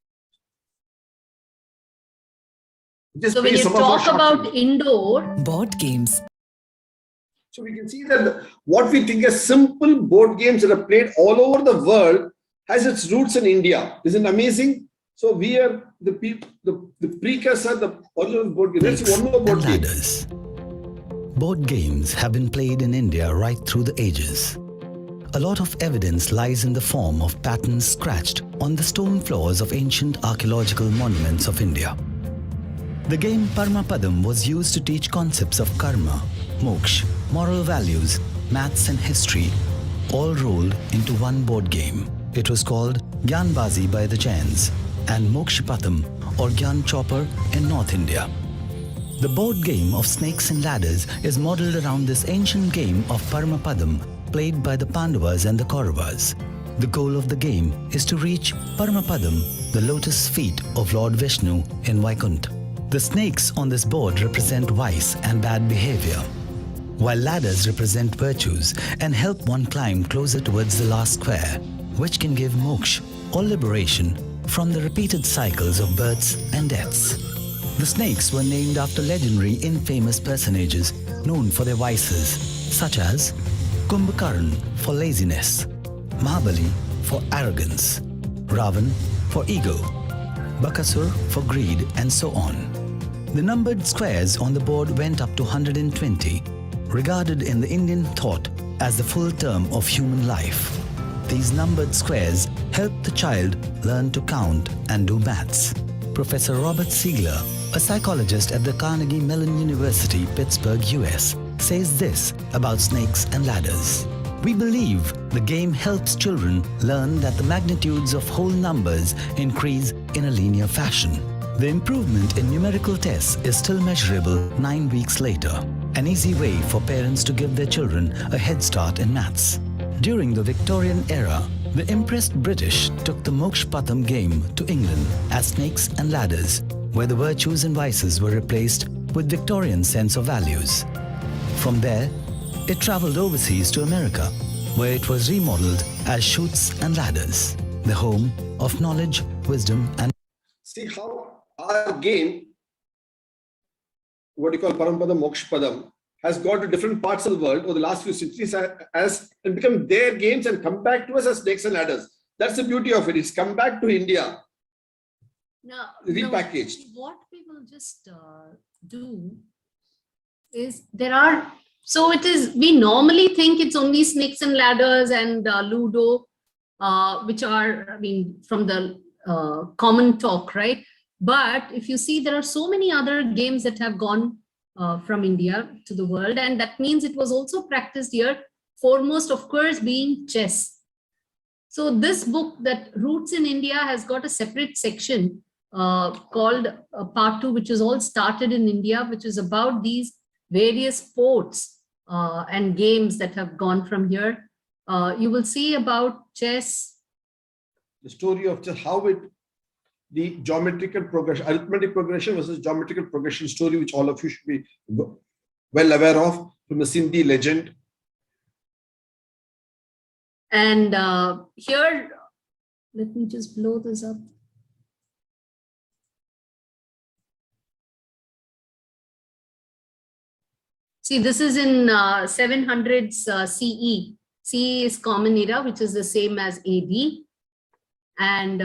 Just So when play you some of our talk short about films. indoor, Board games. So we can see that what we think as simple board games that are played all over the world has its roots in India. Isn't it amazing? So we are the people, the precursor, the original board game. Let's see one more And board game. ladders. Board games have been played in India right through the ages. A lot of evidence lies in the form of patterns scratched on the stone floors of ancient archaeological monuments of India. The game Paramapadam was used to teach concepts of karma, moksha, moral values, maths and history, all rolled into one board game. It was called Gyanbazi by the Jains and Mokshapatam or Gyan Chopper in North India. The board game of snakes and ladders is modelled around this ancient game of Paramapadam played by the Pandavas and the Kauravas. The goal of the game is to reach Paramapadam, the lotus feet of Lord Vishnu in Vaikuntha. The snakes on this board represent vice and bad behavior, while ladders represent virtues and help one climb closer towards the last square, which can give moksha or liberation from the repeated cycles of births and deaths. The snakes were named after legendary infamous personages known for their vices, such as Kumbhakarna for laziness, Mahabali for arrogance, Ravan for ego, Bakasur for greed, and so on. The numbered squares on the board went up to 120, regarded in the Indian thought as the full term of human life. These numbered squares help the child learn to count and do maths. Professor Robert Siegler, a psychologist at the Carnegie Mellon University, Pittsburgh, US, says this about snakes and ladders. We believe the game helps children learn that the magnitudes of whole numbers increase in a linear fashion. The improvement in numerical tests is still measurable 9 weeks later, an easy way for parents to give their children a head start in maths. During the Victorian era, the impressed British took the Mokshapatam game to England as snakes and ladders, where the virtues and vices were replaced with Victorian sense of values. From there, it travelled overseas to America, where it was remodeled as Chutes and Ladders, the home of knowledge, wisdom and See how our game, what you call Paramadam, Mokshapadam, has gone to different parts of the world over the last few centuries as and become their games and come back to us as snakes and ladders. That's the beauty of it. It's come back to India, now, repackaged. what we will just do is we normally think it's only snakes and ladders and Ludo, which are, I mean, from the common talk, right? But if you see, there are so many other games that have gone from India to the world, and that means it was also practiced here, foremost, of course, being chess. So this book that Roots in India has got a separate section called Part 2, which is all started in India, which is about these various sports and games that have gone from here. You will see about chess. The story of just how the geometrical progression, arithmetic progression versus geometrical progression story, which all of you should be well aware of from the Sindhi legend. And here, let me just blow this up. See, this is in 700s CE. CE is Common Era, which is the same as AD. And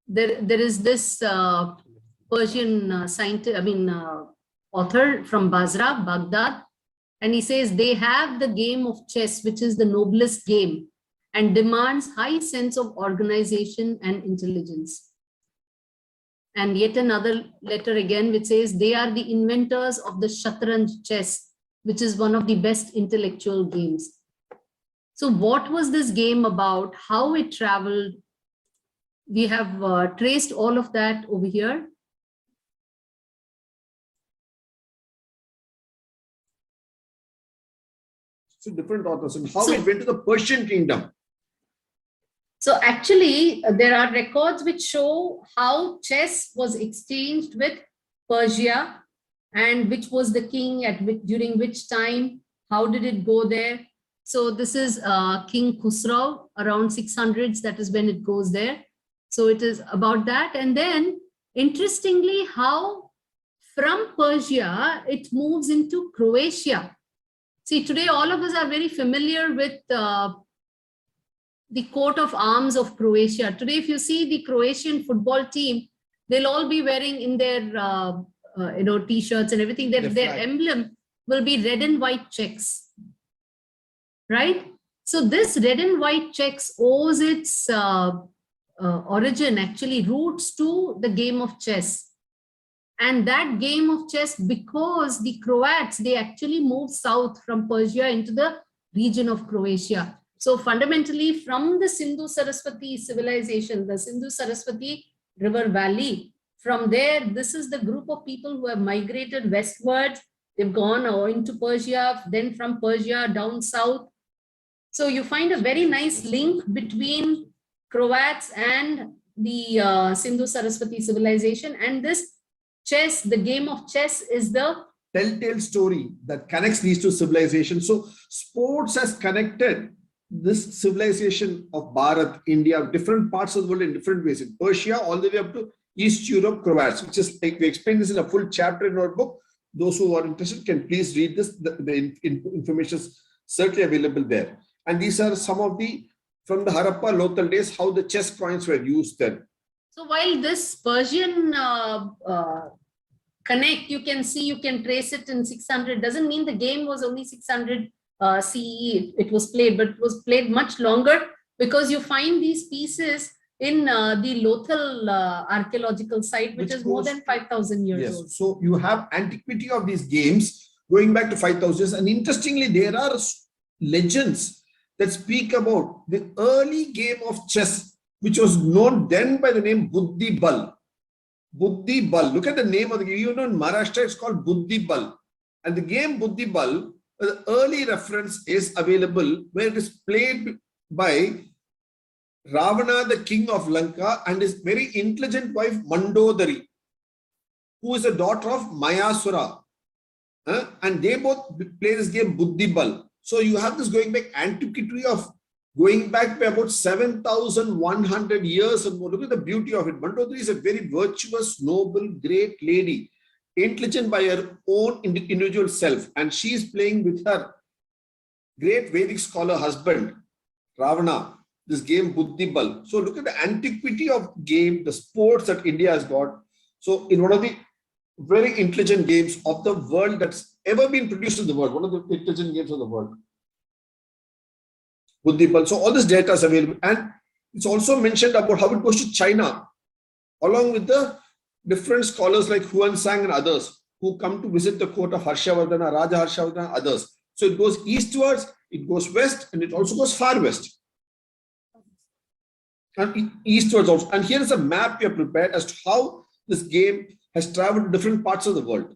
there is this Persian scientist, author from Basra, Baghdad, and he says they have the game of chess, which is the noblest game, and demands high sense of organization and intelligence. And yet another letter again, which says they are the inventors of the Shatranj chess, which is one of the best intellectual games. So what was this game about? How it traveled? We have traced all of that over here. So different authors and how it went to the Persian kingdom. So actually, there are records which show how chess was exchanged with Persia and which was the king during which time, how did it go there. So this is King Khusrau around 600s, that is when it goes there. So it is about that. And then interestingly, how from Persia, it moves into Croatia. See, today all of us are very familiar with the coat of arms of Croatia. Today, if you see the Croatian football team, they'll all be wearing in their t-shirts and everything. Their flag. emblem will be red and white checks, right? So this red and white checks owes its origin, actually roots to the game of chess. And that game of chess, because the Croats, they actually moved south from Persia into the region of Croatia. So fundamentally, from the Sindhu-Saraswati civilization, the Sindhu-Saraswati river valley, from there, this is the group of people who have migrated westwards. They've gone into Persia, then from Persia down south. So you find a very nice link between Croats and the Sindhu-Saraswati civilization. And this chess, the game of chess, is the telltale story that connects these two civilizations. So sports has connected this civilization of Bharat, India, different parts of the world in different ways. In Persia, all the way up to East Europe, Croats, which is, we explain this in a full chapter in our book. Those who are interested can please read this. The information is certainly available there. And these are some of the, from the Harappa local days, how the chess coins were used then. So while this Persian connect, you can see, you can trace it in 600, doesn't mean the game was only 600 CE, it was played, but it was played much longer, because you find these pieces in the Lothal archaeological site, which is more than 5,000 years old. So you have antiquity of these games going back to 5,000 years. And interestingly, there are legends that speak about the early game of chess, which was known then by the name Buddhi Bal. Buddhi Bal. Look at the name of the game. You know, in Maharashtra, it's called Buddhi Bal. And the game Buddhi Bal, the early reference is available where it is played by Ravana, the king of Lanka, and his very intelligent wife Mandodari, who is a daughter of Mayasura. And they both play this game Buddhi Bal. So you have this going back antiquity of going back by about 7,100 years and more. Look at the beauty of it. Mandodari is a very virtuous, noble, great lady, intelligent by her own individual self. And she is playing with her great Vedic scholar husband, Ravana, this game Buddhi Bal. So look at the antiquity of game, the sports that India has got. So in one of the very intelligent games of the world that's ever been produced in the world, one of the intelligent games of the world, Buddhi Bal. So all this data is available. And it's also mentioned about how it goes to China, along with the different scholars like Huan Sang and others who come to visit the court of Harshavardhana, Raja Harshavardhana and others. So it goes eastwards, it goes west, and it also goes far west. And eastwards also. And here is a map we have prepared as to how this game has traveled to different parts of the world,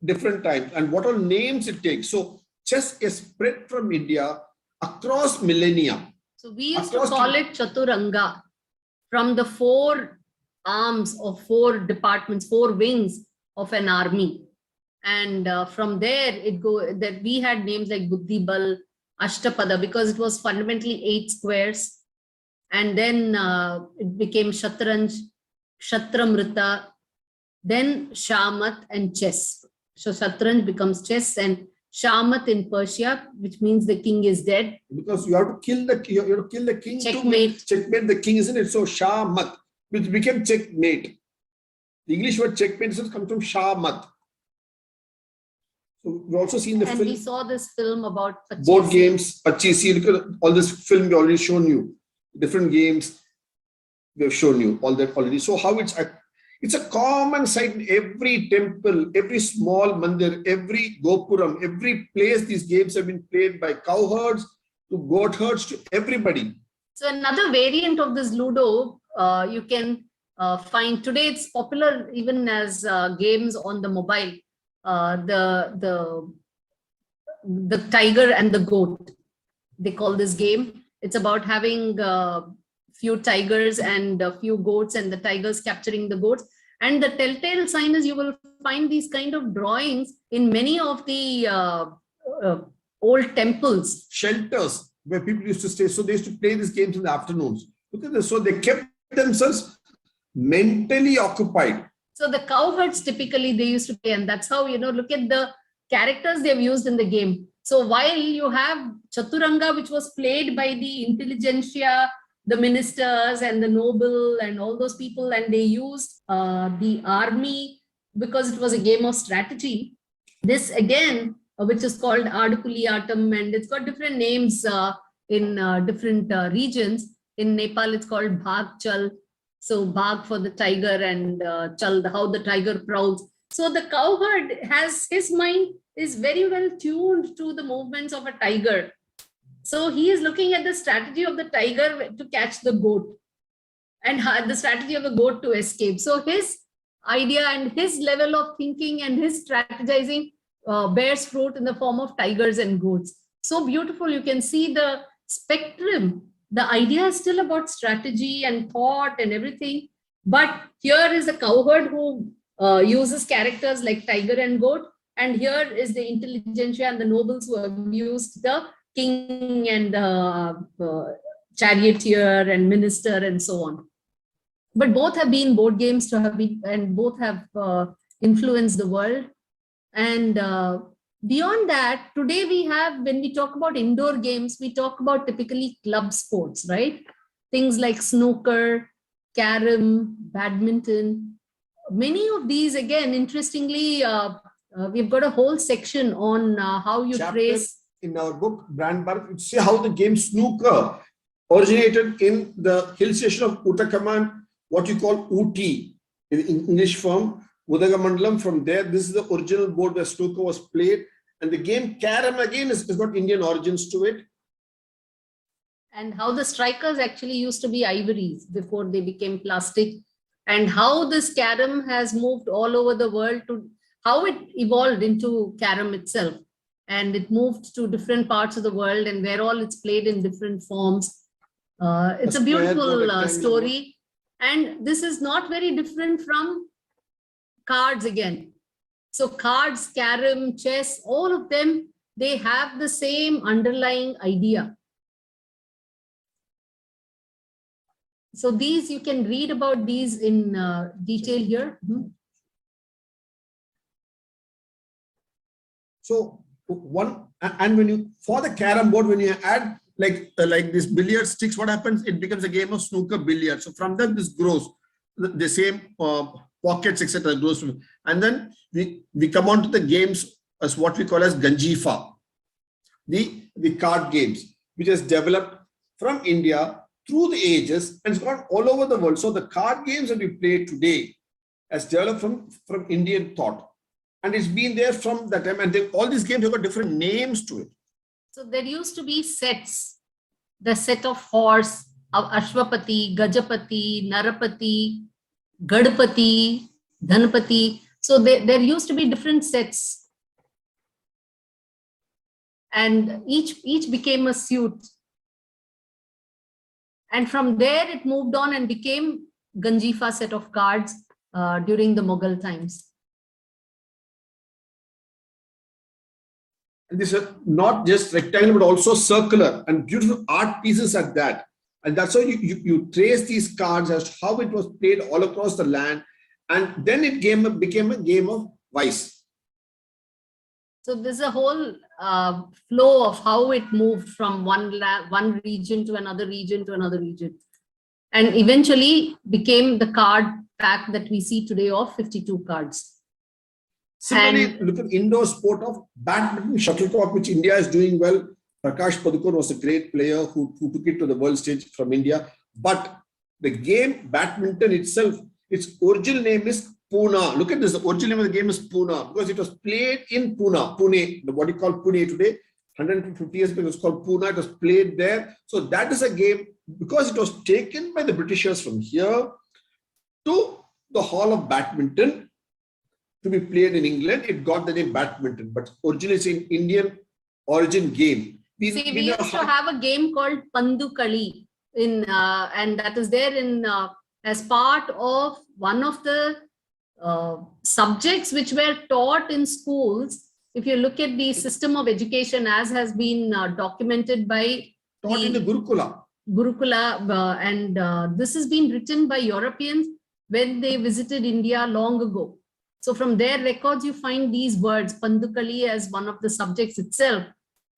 different times, and what all names it takes. So chess is spread from India across millennia. So we used to call it Chaturanga, from the 4 arms of 4 departments, 4 wings of an army. And from there, that we had names like Buddhi Bal, Ashtapada, because it was fundamentally 8 squares. And then it became Shatranj, Shatramrita, then Shamat and chess. So Shatranj becomes chess, and Shamat in Persia, which means the king is dead. Because you have to kill the king. Checkmate. To checkmate the king, isn't it? So Shamat, which became checkmate. The English word checkmate comes from Shamat. So we've also seen the and film. We saw this film about Pachisi. Board games, Pachisi. Look at all this film we already shown you. Different games we have shown you all that already. So how it's a common sight in every temple, every small mandir, every gopuram, every place these games have been played, by cowherds to goat herds to everybody. So another variant of this Ludo, you can find today. It's popular even as games on the mobile. The tiger and the goat, they call this game. It's about having few tigers and a few goats, and the tigers capturing the goats. And the telltale sign is you will find these kind of drawings in many of the old temples. Shelters where people used to stay. So they used to play these games in the afternoons. Look at this. So they kept themselves mentally occupied. So the cowherds typically they used to play, and that's how, look at the characters they've used in the game. So while you have Chaturanga, which was played by the intelligentsia, the ministers and the noble and all those people, and they used the army because it was a game of strategy. This again, which is called Adupuliyatam, and it's got different names in different regions. In Nepal, it's called Bhag Chal. So Bhag for the tiger, and Chal, how the tiger prowls. So the cowherd has, his mind is very well tuned to the movements of a tiger. So he is looking at the strategy of the tiger to catch the goat, and the strategy of the goat to escape. So his idea and his level of thinking and his strategizing bears fruit in the form of tigers and goats. So beautiful. You can see the spectrum. The idea is still about strategy and thought and everything. But here is a cowherd who uses characters like tiger and goat. And here is the intelligentsia and the nobles who have used the king and the charioteer and minister and so on. But both have been board games to have been, and both have influenced the world. And beyond that, today we have, when we talk about indoor games, we talk about typically club sports, right? Things like snooker, carom, badminton. Many of these, again, interestingly, we've got a whole section on how you trace. In our book, Brand Bark, you see how the game snooker originated in the hill station of Uttakaman, what you call Ooty in English form, Udagamandalam. From there, this is the original board where snooker was played. And the game carom again has got Indian origins to it. And how the strikers actually used to be ivories before they became plastic. And how this carom has moved all over the world, to how it evolved into carom itself. And it moved to different parts of the world, and where all it's played in different forms. It's a beautiful story. And this is not very different from cards again. So cards, carom, chess, all of them, they have the same underlying idea. So these, you can read about these in detail here. So one, and when you, for the carom board, when you add like this billiard sticks, what happens? It becomes a game of snooker billiard. So from that, this grows, the same pockets, etc. grows. And then we come on to the games as what we call as Ganjifa, the card games, which has developed from India through the ages and it's gone all over the world. So the card games that we play today has developed from Indian thought. And it's been there from that time. And all these games have got different names to it. So there used to be sets, the set of horse, of Ashwapati, Gajapati, Narapati, Gadpati, Dhanapati. So there used to be different sets. And each became a suit. And from there it moved on and became Ganjifa set of cards during the Mughal times. And these are not just rectangular, but also circular and beautiful art pieces at that. And that's how you trace these cards as to how it was played all across the land. And then it became a game of vice. So there's a whole flow of how it moved from one region to another region to another region. And eventually became the card pack that we see today of 52 cards. Similarly, look at indoor sport of badminton, shuttlecock, which India is doing well. Prakash Padukone was a great player who took it to the world stage from India. But the game badminton itself, its original name is Pune. Look at this, the original name of the game is Pune because it was played in Pune, what you call Pune today. 150 years ago, it was called Pune. It was played there. So that is a game, because it was taken by the Britishers from here to the Hall of Badminton to be played in England. It got the name badminton, but originally it's an Indian origin game. We used to have a game called Pandu Kali and that is there in as part of one of the subjects which were taught in schools. If you look at the system of education as has been documented by taught in the Gurukula. And this has been written by Europeans. when they visited India long ago. So from their records, you find these words, Pandukali, as one of the subjects itself.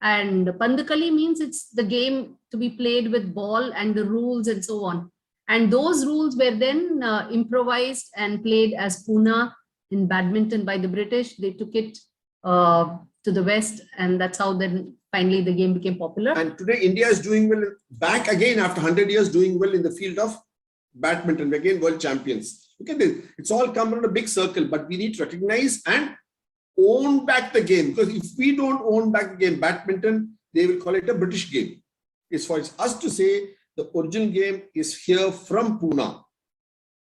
And Pandukali means it's the game to be played with ball and the rules and so on. And those rules were then improvised and played as Puna in badminton by the British. They took it to the West, and that's how then finally the game became popular. And today India is doing well, back again after 100 years, doing well in the field of badminton. We're again world champions. Look at this. It's all come around a big circle, but we need to recognize and own back the game. Because if we don't own back the game, badminton, they will call it a British game. It's for us to say the original game is here from Pune.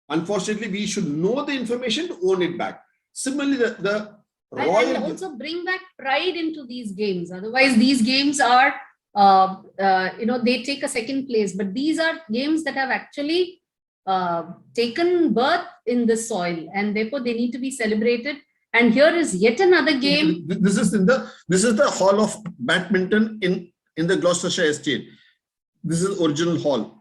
Unfortunately, we should know the information to own it back. Similarly, the royal... And also bring back pride into these games. Otherwise, these games are, they take a second place. But these are games that have actually taken birth in the soil, and therefore they need to be celebrated. And here is yet another game. This is the hall of badminton in the Gloucestershire estate. This is the original hall.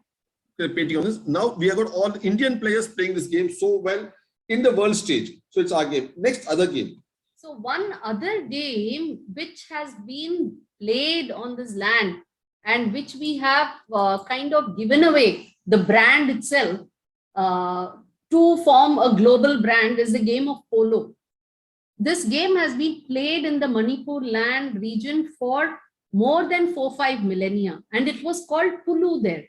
Painting on this. Now we have got all the Indian players playing this game so well in the world stage. So it's our game. Next, other game. So one other game which has been played on this land and which we have kind of given away the brand itself to form a global brand is the game of polo. This game has been played in the Manipur land region for more than 4-5 millennia, and it was called Pulu there.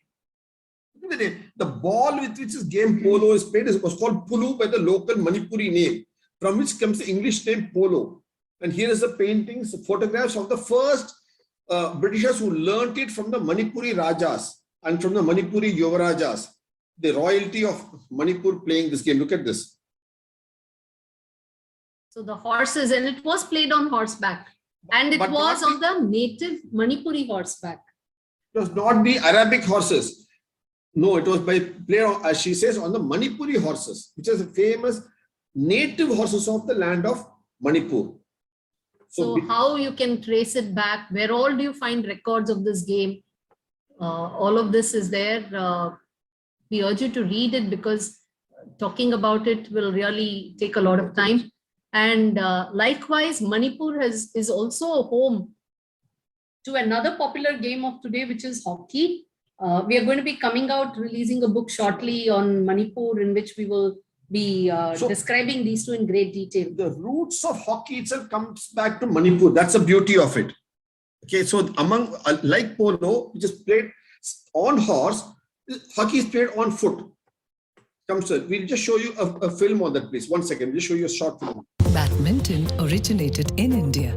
The ball with which this game polo is played was called Pulu by the local Manipuri name, from which comes the English name polo. And here is the paintings, photographs of the first Britishers who learnt it from the Manipuri Rajas and from the Manipuri Yuvarajas, the royalty of Manipur playing this game. Look at this. So the horses, and it was played on horseback, and it was on the native Manipuri horseback. It was not the Arabic horses. No, it was by played, as she says, on the Manipuri horses, which is the famous native horses of the land of Manipur. So how you can trace it back? Where all do you find records of this game? All of this is there. We urge you to read it because talking about it will really take a lot of time. And likewise, Manipur is also home to another popular game of today, which is hockey. We are going to be coming out, releasing a book shortly on Manipur, in which we will be describing these two in great detail. The roots of hockey itself comes back to Manipur. That's the beauty of it. Okay, so among like polo, which is played on horse, hockey is played on foot. Come, sir. We'll just show you a film on that, please. 1 second. We'll show you a short film. Badminton originated in India.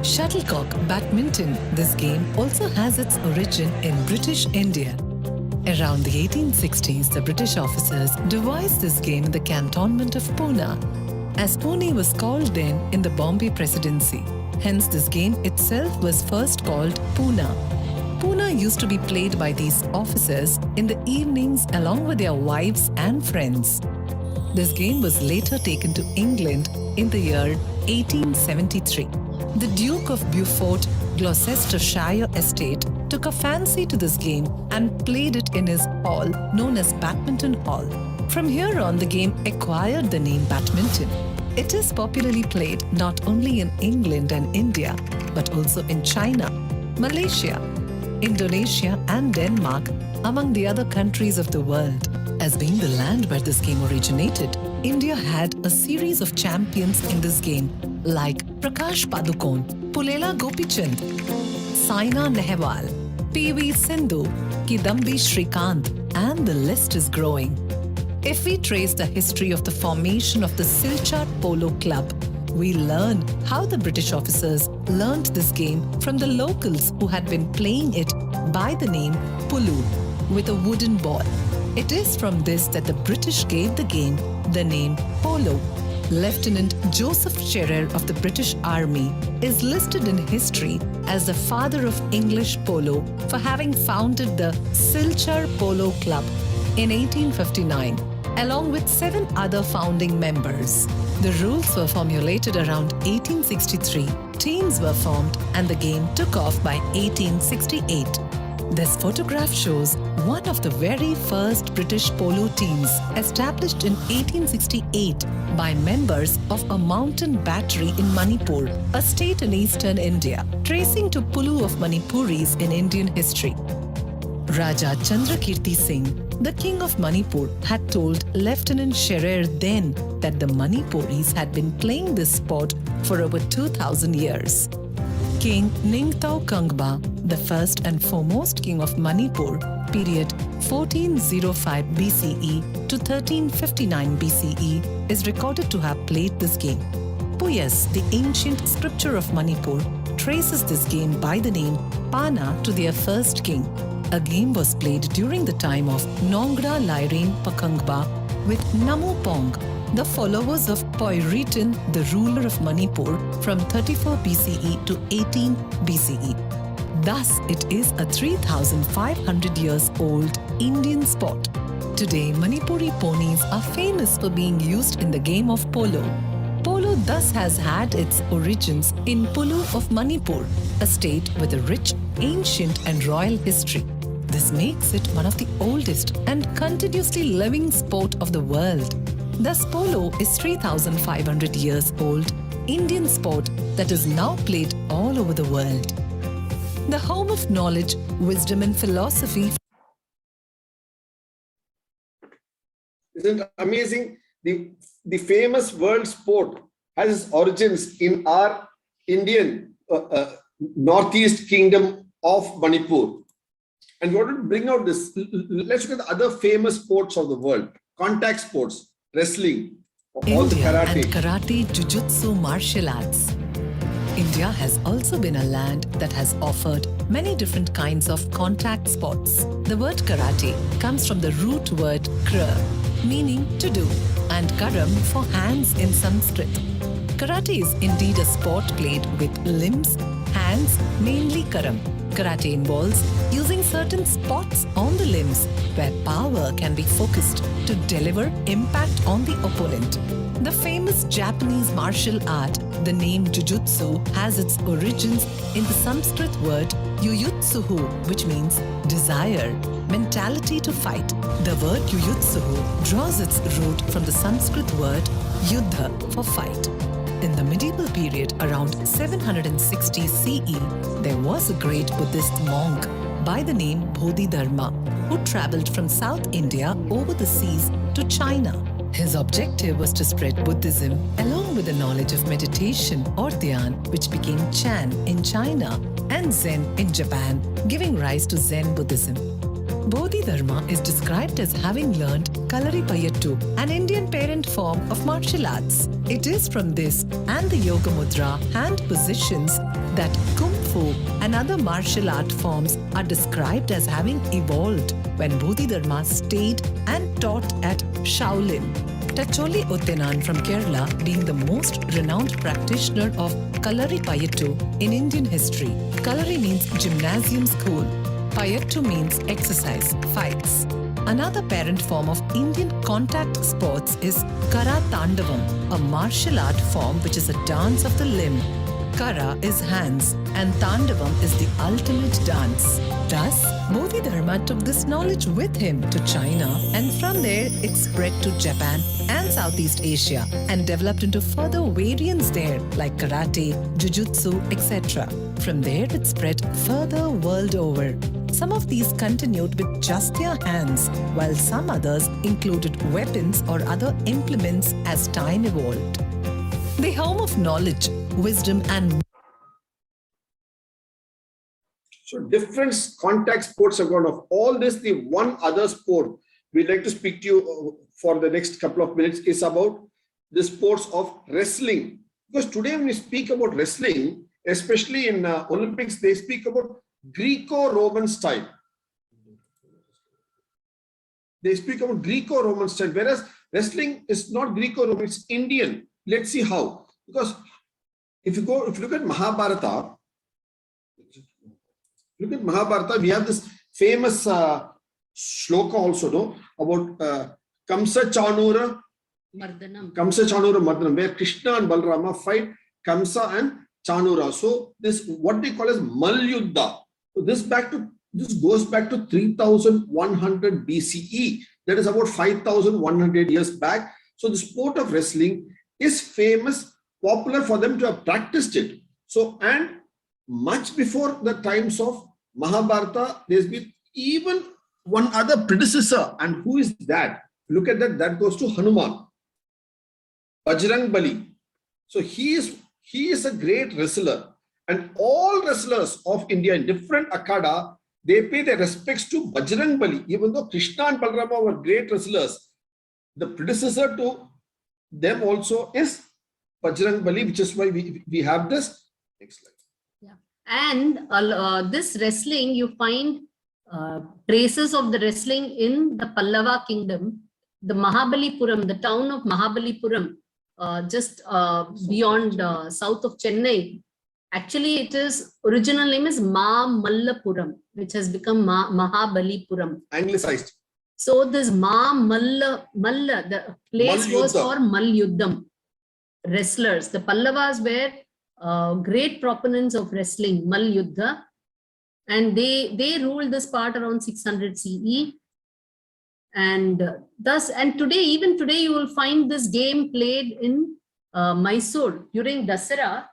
Shuttlecock badminton, this game also has its origin in British India. Around the 1860s, the British officers devised this game in the cantonment of Pune, as Pune was called then in the Bombay Presidency. Hence, this game itself was first called Pune. Pune used to be played by these officers in the evenings along with their wives and friends. This game was later taken to England in the year 1873. The Duke of Beaufort, Gloucestershire estate, took a fancy to this game and played it in his hall known as Badminton Hall. From here on, the game acquired the name badminton. It is popularly played not only in England and India, but also in China, Malaysia, Indonesia and Denmark, among the other countries of the world. As being the land where this game originated, India had a series of champions in this game like Prakash Padukone, Pulela Gopichand, Saina Nehwal, P.V. Sindhu, Kidambi Shrikant, and the list is growing. If we trace the history of the formation of the Silchar Polo Club, we learn how the British officers learned this game from the locals who had been playing it by the name Pulu with a wooden ball. It is from this that the British gave the game the name polo. Lieutenant Joseph Shearer of the British Army is listed in history as the father of English polo for having founded the Silchar Polo Club in 1859, along with 7 other founding members. The rules were formulated around 1863, teams were formed, and the game took off by 1868. This photograph shows one of the very first British polo teams established in 1868 by members of a mountain battery in Manipur, a state in eastern India, tracing to Pulu of Manipuris in Indian history. Raja Chandrakirti Singh, the king of Manipur, had told Lieutenant Sherer then that the Manipuris had been playing this sport for over 2000 years. King Ningtao Kangba, the first and foremost king of Manipur, period 1405 BCE to 1359 BCE, is recorded to have played this game. Puyas, the ancient scripture of Manipur, traces this game by the name Pana to their first king. A game was played during the time of Nongra Lairine Pakangba with Namu Pong, the followers of Poiritin, the ruler of Manipur, from 34 BCE to 18 BCE. Thus, it is a 3,500 years old Indian sport. Today, Manipuri ponies are famous for being used in the game of polo. Polo thus has had its origins in Pulu of Manipur, a state with a rich, ancient and royal history. This makes it one of the oldest and continuously living sport of the world. Thus, polo is 3,500 years old Indian sport that is now played all over the world. The home of knowledge, wisdom and philosophy. Isn't it amazing? The famous world sport has its origins in our Indian Northeast Kingdom of Manipur. And we want to bring out this. Let's look at the other famous sports of the world. Contact sports, wrestling, all the India karate. and karate, jujutsu, martial arts. India has also been a land that has offered many different kinds of contact sports. The word karate comes from the root word kra, meaning to do, and karam for hands in Sanskrit. Karate is indeed a sport played with limbs, hands, mainly karam. Karate involves using certain spots on the limbs where power can be focused to deliver impact on the opponent. The famous Japanese martial art, the name Jujutsu, has its origins in the Sanskrit word Yuyutsuhu, which means desire, mentality to fight. The word Yuyutsuhu draws its root from the Sanskrit word Yuddha for fight. In the medieval period around 760 CE, there was a great Buddhist monk by the name Bodhidharma who travelled from South India over the seas to China. His objective was to spread Buddhism along with the knowledge of meditation or Dhyan, which became Chan in China, and Zen in Japan, giving rise to Zen Buddhism. Bodhidharma is described as having learned Kalaripayattu, an Indian parent form of martial arts. It is from this and the Yoga Mudra hand positions that Kung Fu and other martial art forms are described as having evolved when Bodhidharma stayed and taught at Shaolin. Tacholi Uttenan from Kerala being the most renowned practitioner of Kalaripayattu in Indian history. Kalari means gymnasium school. Payattu means exercise, fights. Another parent form of Indian contact sports is Kara Tandavam, a martial art form which is a dance of the limb. Kara is hands and Tandavam is the ultimate dance. Thus, Bodhidharma took this knowledge with him to China, and from there it spread to Japan and Southeast Asia and developed into further variants there like karate, jujutsu, etc. From there it spread further world over. Some of these continued with just their hands, while some others included weapons or other implements as time evolved. The home of knowledge, wisdom and So different contact sports have gone off. All this, the one other sport we'd like to speak to you for the next couple of minutes is about the sports of wrestling. Because today when we speak about wrestling, especially in Olympics, they speak about Greco-Roman style. They speak about Greco-Roman style, whereas wrestling is not Greco-Roman, it's Indian. Let's see how. Because if you look at Mahabharata, we have this famous shloka also, no, about Kamsa Chanura Mardanam, where Krishna and Balarama fight Kamsa and Chanura. So this what they call as Malyuddha. So this back to This goes back to 3100 BCE. That is about 5100 years back. So the sport of wrestling is famous, popular for them to have practiced it. So, and much before the times of Mahabharata, there's been even one other predecessor. And who is that? Look at that, that goes to Hanuman, Bajrang Bali. So he is a great wrestler. And all wrestlers of India in different akhada, they pay their respects to Bajrang Bali. Even though Krishna and Balarama were great wrestlers, the predecessor to them also is Bajrang Bali, which is why we have this. Next slide. Yeah. And this wrestling, you find traces of the wrestling in the Pallava kingdom, the Mahabalipuram, the town of Mahabalipuram, just beyond south of Chennai. Actually, it is original name is Mallapuram, which has become Mahabalipuram. Anglicized. So this Malla, the place was for Malyuddham, wrestlers. The Pallavas were great proponents of wrestling, Malyuddha, and they ruled this part around 600 CE. And thus, and today, even today, you will find this game played in Mysore during Dasara.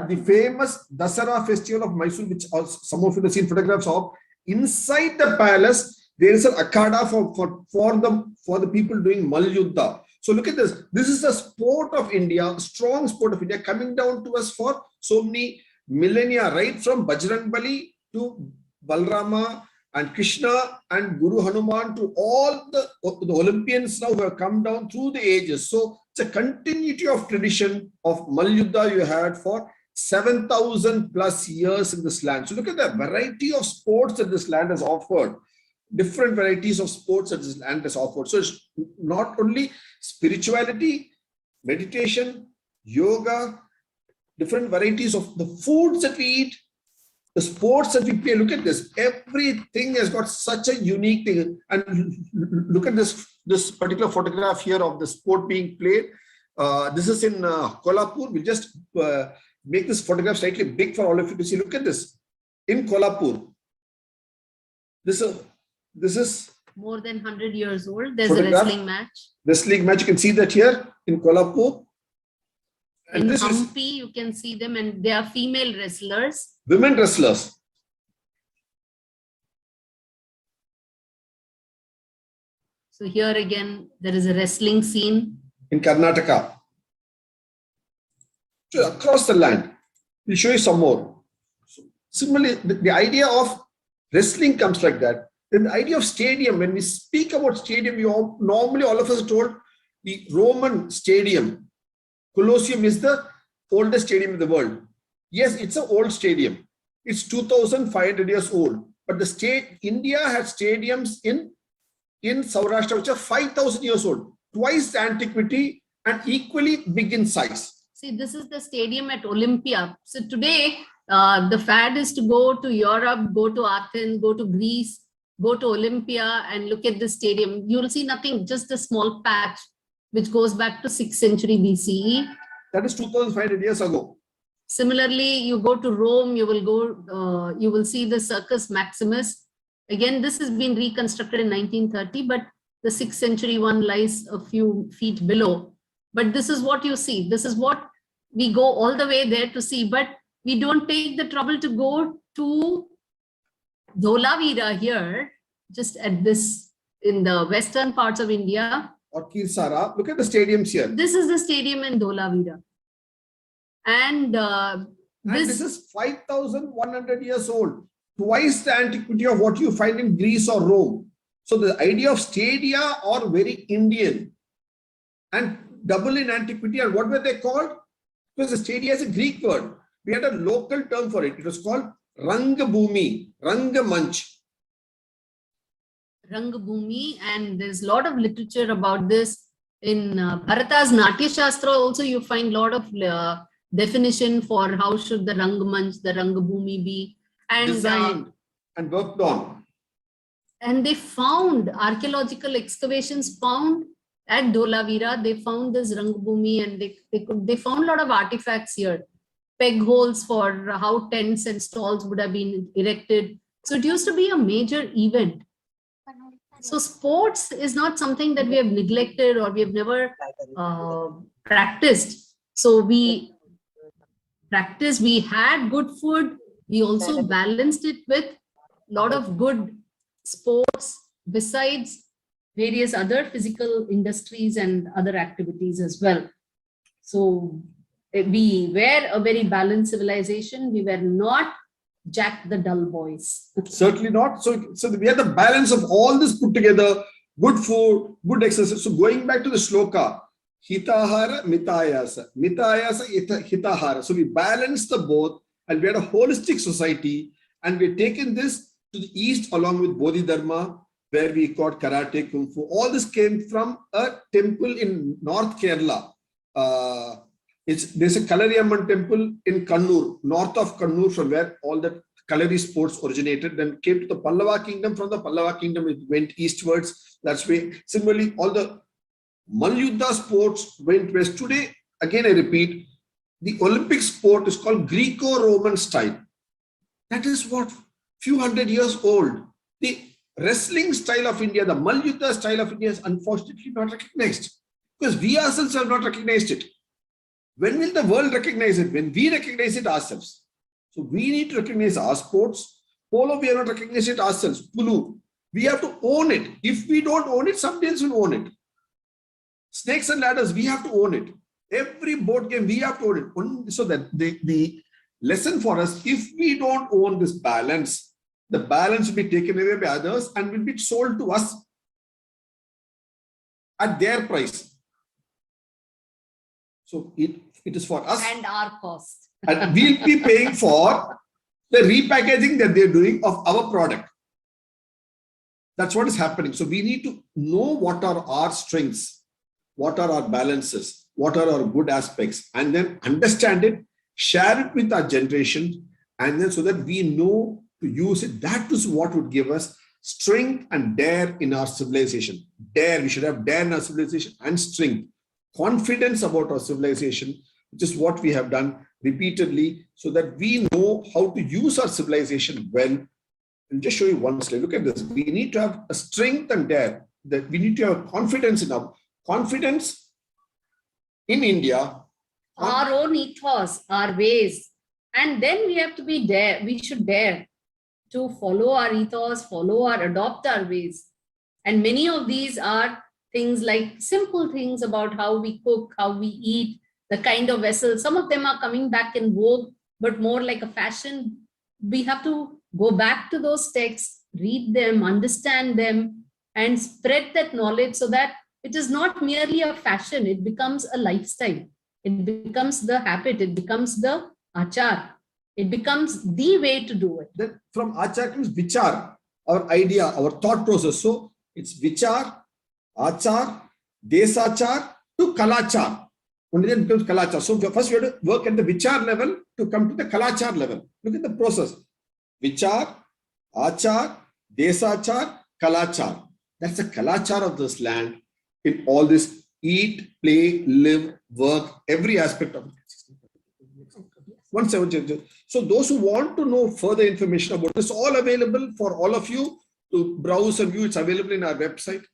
The famous Dasara festival of Mysore, which some of you have seen photographs of, inside the palace, there is an akhada for the people doing Malyuddha. So look at this. This is the sport of India, strong sport of India, coming down to us for so many millennia, right from Bajrang Bali to Balarama and Krishna and Guru Hanuman to all the Olympians now who have come down through the ages. So it's a continuity of tradition of Malyuddha you had for 7,000 plus years in this land. So look at the variety of sports that this land has offered. Different varieties of sports that this land has offered. So it's not only spirituality, meditation, yoga, different varieties of the foods that we eat, the sports that we play. Look at this. Everything has got such a unique thing. And look at this particular photograph here of the sport being played. This is in Kolhapur. We'll just make this photograph slightly big for all of you to see. Look at this. In Kolhapur. This is more than 100 years old. There's a wrestling match. Wrestling match. You can see that here in Kolhapur. And in this Hampi, you can see them, and they are female wrestlers. Women wrestlers. So here again, there is a wrestling scene. In Karnataka. So across the land. We'll show you some more. So similarly, the idea of wrestling comes like that. Then the idea of stadium, when we speak about stadium, normally all of us are told the Roman stadium. Colosseum is the oldest stadium in the world. Yes, it's an old stadium. It's 2,500 years old. But India had stadiums in Saurashtra which are 5,000 years old. Twice the antiquity and equally big in size. See, this is the stadium at Olympia. So today, the fad is to go to Europe, go to Athens, go to Greece, go to Olympia and look at the stadium. You will see nothing, just a small patch which goes back to 6th century BCE. That is 2,500 years ago. Similarly, you go to Rome, you will see the Circus Maximus. Again, this has been reconstructed in 1930, but the 6th century one lies a few feet below. But this is what you see. This is what we go all the way there to see, but we don't take the trouble to go to Dholavira here, just at this, in the western parts of India. Or Kirsara. Look at the stadiums here. This is the stadium in Dholavira. And this is 5,100 years old. Twice the antiquity of what you find in Greece or Rome. So the idea of stadia are very Indian and double in antiquity. And what were they called? Because the stadia is a Greek word. We had a local term for it. It was called Rangabhumi, Rangamanch. Rangabhumi, and there's a lot of literature about this. In Bharata's Natya Shastra also you find a lot of definition for how should the Rangamanch, the Rangabhumi be. And designed and worked on. And they found archaeological excavations found at Dholavira. They found this Rangabhumi, and they found a lot of artifacts here. Peg holes for how tents and stalls would have been erected. So it used to be a major event. So sports is not something that we have neglected or we have never practiced. So we practiced, we had good food. We also balanced it with a lot of good sports besides various other physical industries and other activities as well. So we were a very balanced civilization. We were not Jack the Dull Boys. Certainly not. So we have the balance of all this put together, good food, good exercise. So going back to the shloka, hitahara, mitayasa, mitayasa, hitahara. So we balanced the both and we had a holistic society, and we've taken this to the east along with Bodhidharma, where we got karate, kung fu. All this came from a temple in North Kerala. There's a Kalariamman temple in Kannur, north of Kannur, from where all the Kalari sports originated. Then came to the Pallava kingdom. From the Pallava kingdom, it went eastwards. That's way. Similarly, all the Malyuddha sports went west. Today, again, I repeat, the Olympic sport is called Greco-Roman style. That is what few hundred years old. The wrestling style of India, the Malyuddha style of India is unfortunately not recognized because we ourselves have not recognized it. When will the world recognize it? When we recognize it ourselves. So we need to recognize our sports. Polo, we are not recognizing it ourselves. Pulu, we have to own it. If we don't own it, somebody else will own it. Snakes and ladders, we have to own it. Every board game, we have to own it. So that the lesson for us, if we don't own this balance, the balance will be taken away by others and will be sold to us at their price. So it is for us. And our cost. And we'll be paying for the repackaging that they're doing of our product. That's what is happening. So we need to know what are our strengths, what are our balances, what are our good aspects, and then understand it, share it with our generation, and then so that we know to use it. That is what would give us strength and dare in our civilization. Dare, we should have dare in our civilization and strength. Confidence about our civilization, which is what we have done repeatedly, so that we know how to use our civilization well. I'll just show you one slide. Look at this. We need to have a strength and dare. That we need to have confidence in our confidence in India. Our own ethos, our ways. And then we have to be dare. We should dare to follow our ethos, adopt our ways. And many of these are things like simple things about how we cook, how we eat, the kind of vessel. Some of them are coming back in vogue, but more like a fashion. We have to go back to those texts, read them, understand them, and spread that knowledge so that it is not merely a fashion, it becomes a lifestyle. It becomes the habit, it becomes the achar. It becomes the way to do it. Then from achar comes vichar, our idea, our thought process. So it's vichar, achar, desachar to kalachar. Only then becomes kalachar. So first we have to work at the vichar level to come to the kalachar level. Look at the process. Vichar, achar, desachar, kalachar. That's the kalachar of this land in all this eat, play, live, work, every aspect of it. 170. So those who want to know further information about this, all available for all of you to browse and view. It's available in our website.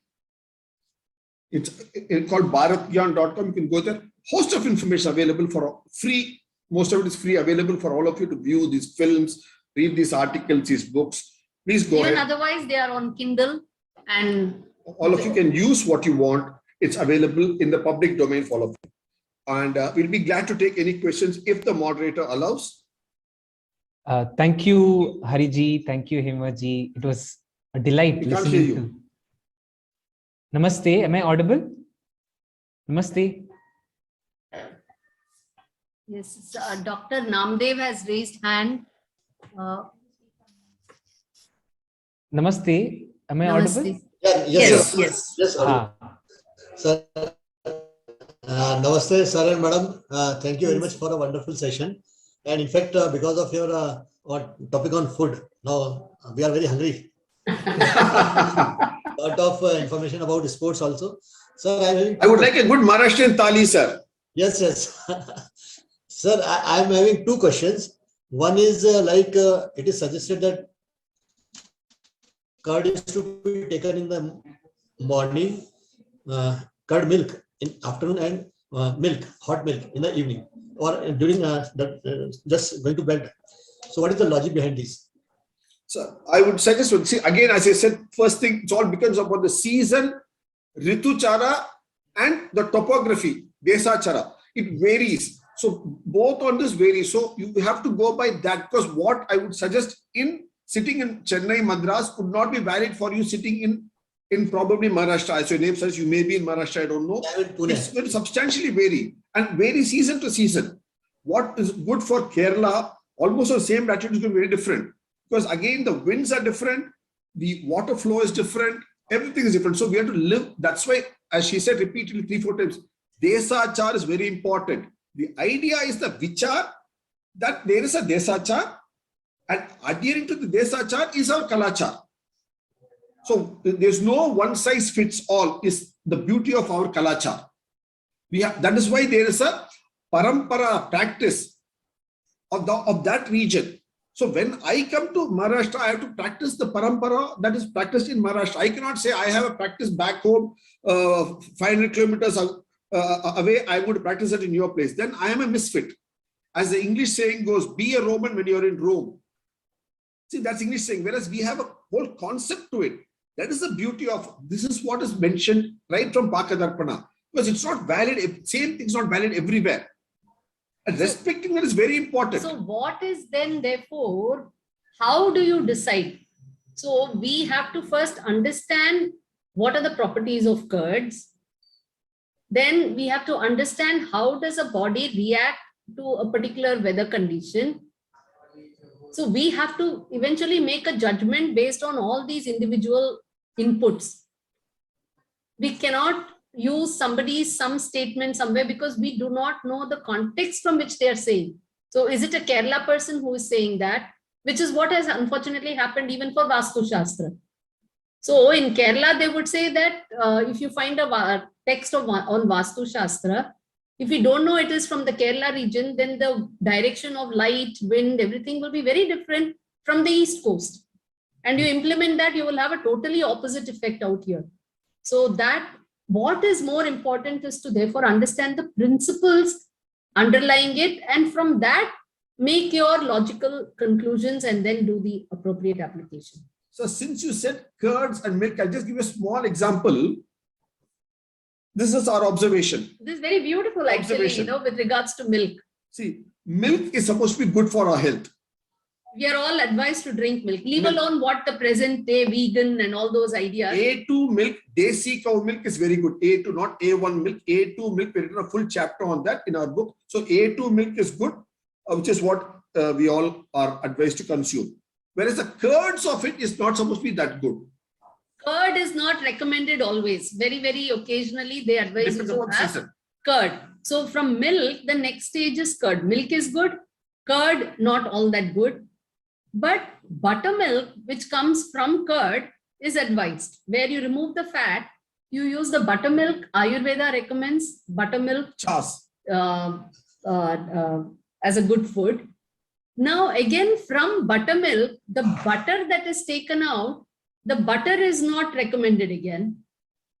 It's called bharatgyan.com. You can go there. Host of information available for free. Most of it is free, available for all of you to view these films, read these articles, these books. Please go ahead. Otherwise, they are on Kindle, and all of you can use what you want. It's available in the public domain for all of you. And we'll be glad to take any questions if the moderator allows. Thank you, Hariji. Thank you, Himaji. It was a delight We can't hear listening you. to. Namaste. Am I audible? Namaste. yes, Dr. Namdev has raised hand. Namaste. Am I audible? Namaste. Yes. Ah, Sir, namaste, sir and madam. Thank you very much for a wonderful session. And in fact, because of your topic on food, now we are very hungry. Lot of information about sports also. Sir, I would like a good Maharashtrian thali, sir. Yes. Sir, I am having two questions. One is it is suggested that curd is to be taken in the morning, curd milk in afternoon, and milk, hot milk in the evening, or during just going to bed. So what is the logic behind this? So I would suggest, see, again, as I said, first thing, it all depends upon the season, Rituchara, and the topography, Desachara. It varies. So both on this vary. So you have to go by that, because what I would suggest in sitting in Chennai, Madras would not be valid for you sitting in probably Maharashtra. As your name says, you may be in Maharashtra, I don't know. It's going to substantially vary and vary season to season. What is good for Kerala, almost the same latitude is going to be very different. Because again, the winds are different, the water flow is different, everything is different. So we have to live. That's why, as she said repeatedly 3-4 times, Desachar is very important. The idea is the Vichar, that there is a Desachar, and adhering to the Desachar is our Kalachar. So there's no one size fits all, is the beauty of our Kalachar. That is why there is a Parampara practice of that region. So when I come to Maharashtra, I have to practice the Parampara that is practiced in Maharashtra. I cannot say I have a practice back home 500 kilometers away, I would practice it in your place. Then I am a misfit. As the English saying goes, be a Roman when you're in Rome. See, that's English saying, whereas we have a whole concept to it. That is the beauty of, this is what is mentioned right from Pakadarpana. Because it's not valid, same thing is not valid everywhere. And respecting that is very important. So what is then, therefore, how do you decide? So we have to first understand what are the properties of curds. Then we have to understand how does a body react to a particular weather condition. So we have to eventually make a judgment based on all these individual inputs. We cannot use some statement somewhere because we do not know the context from which they are saying. So is it a Kerala person who is saying that, which is what has unfortunately happened even for Vastu Shastra. So in Kerala, they would say that if you find a text on Vastu Shastra, if you don't know it is from the Kerala region, then the direction of light, wind, everything will be very different from the East Coast. And you implement that, you will have a totally opposite effect out here. So that what is more important is to therefore understand the principles underlying it, and from that make your logical conclusions and then do the appropriate application. So since you said curds and milk, I'll just give you a small example. This is our observation. This is very beautiful actually, with regards to milk. See, milk is supposed to be good for our health. We are all advised to drink milk, leave alone what the present day vegan and all those ideas. A2 milk, Desi cow milk is very good. A2, not A1 milk, A2 milk. We written a full chapter on that in our book. So A2 milk is good, which is what we all are advised to consume. Whereas the curds of it is not supposed to be that good. Curd is not recommended always. Very, very occasionally they advise you to have curd. So from milk, the next stage is curd. Milk is good. Curd, not all that good. But buttermilk, which comes from curd, is advised. Where you remove the fat, you use the buttermilk. Ayurveda recommends buttermilk as a good food. Now, again, from buttermilk, the butter that is taken out, the butter is not recommended again.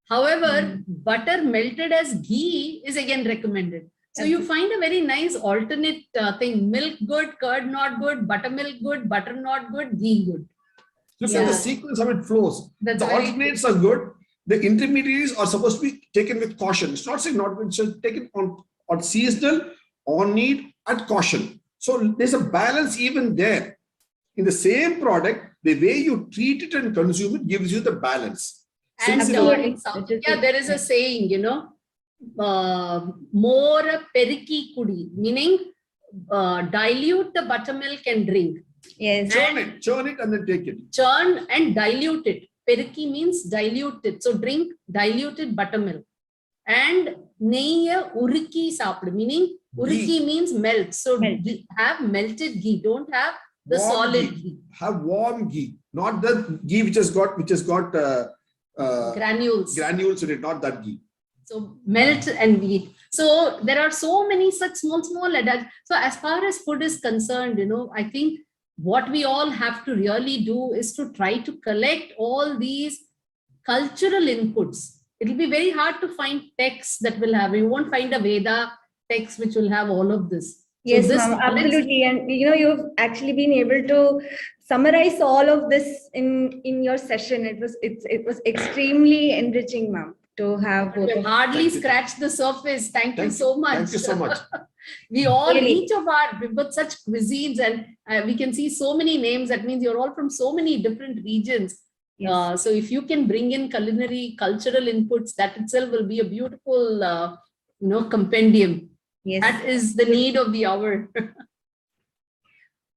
However, butter melted as ghee is again recommended. So you find a very nice alternate thing. Milk good, curd not good, buttermilk good, butter not good, ghee good. Look at the sequence of it flows. The alternates are good. The intermediaries are supposed to be taken with caution. It's not saying not good, it's taken on seasonal, on need, at caution. So there's a balance even there. In the same product, the way you treat it and consume it gives you the balance. And in South India, there is a saying, more periki kudi, meaning dilute the buttermilk and drink. Yes. Churn it and then take it. Churn and dilute it. Periki means diluted. So drink diluted buttermilk. And neyya uriki sapad, meaning uriki means melt. So have melted ghee. Don't have the warm solid ghee. Have warm ghee, not the ghee which has got granules in it, not that ghee. So melt and eat. So there are so many such small adults. So as far as food is concerned, I think what we all have to really do is to try to collect all these cultural inputs. It'll be very hard to find texts that will have, you won't find a Veda text which will have all of this. Yes, this ma'am, knowledge- absolutely. And you've actually been able to summarize all of this in your session. It was extremely enriching, ma'am, to have both We of hardly Thank you. scratched the surface. Thank you Thank so much. Thank you so much. We all, Really. each of we've got such cuisines, and we can see so many names. That means you're all from so many different regions. Yes. So if you can bring in culinary, cultural inputs, that itself will be a beautiful, compendium. Yes. That is the need of the hour.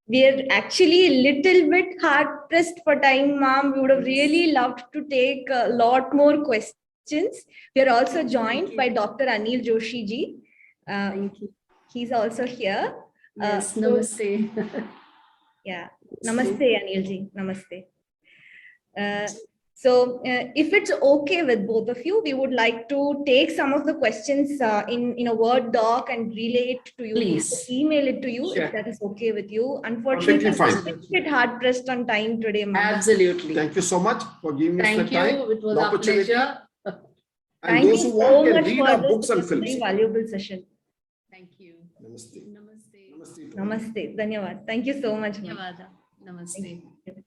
We are actually a little bit hard pressed for time, ma'am. We would have really loved to take a lot more questions. We are also joined by Dr. Anil Joshi ji. Thank you. He's also here. Yes, so- namaste. Yeah. Namaste, Anil ji. Namaste. So if it's okay with both of you, we would like to take some of the questions in a Word doc and relay it to you. Please. Email it to you Sure. if that is okay with you. Unfortunately, Completely I'm a bit hard pressed on time today, ma'am. Absolutely. Thank you so much for giving us the Thank time. you. It was the our opportunity. pleasure. And Thank those you who so want can much read for our this. books and It was a films. very valuable session. Thank you. Namaste. Namaste. Namaste. Namaste. Dhanyavad. Thank you so much, ma'am. Dhanyawada. Namaste. Thank you.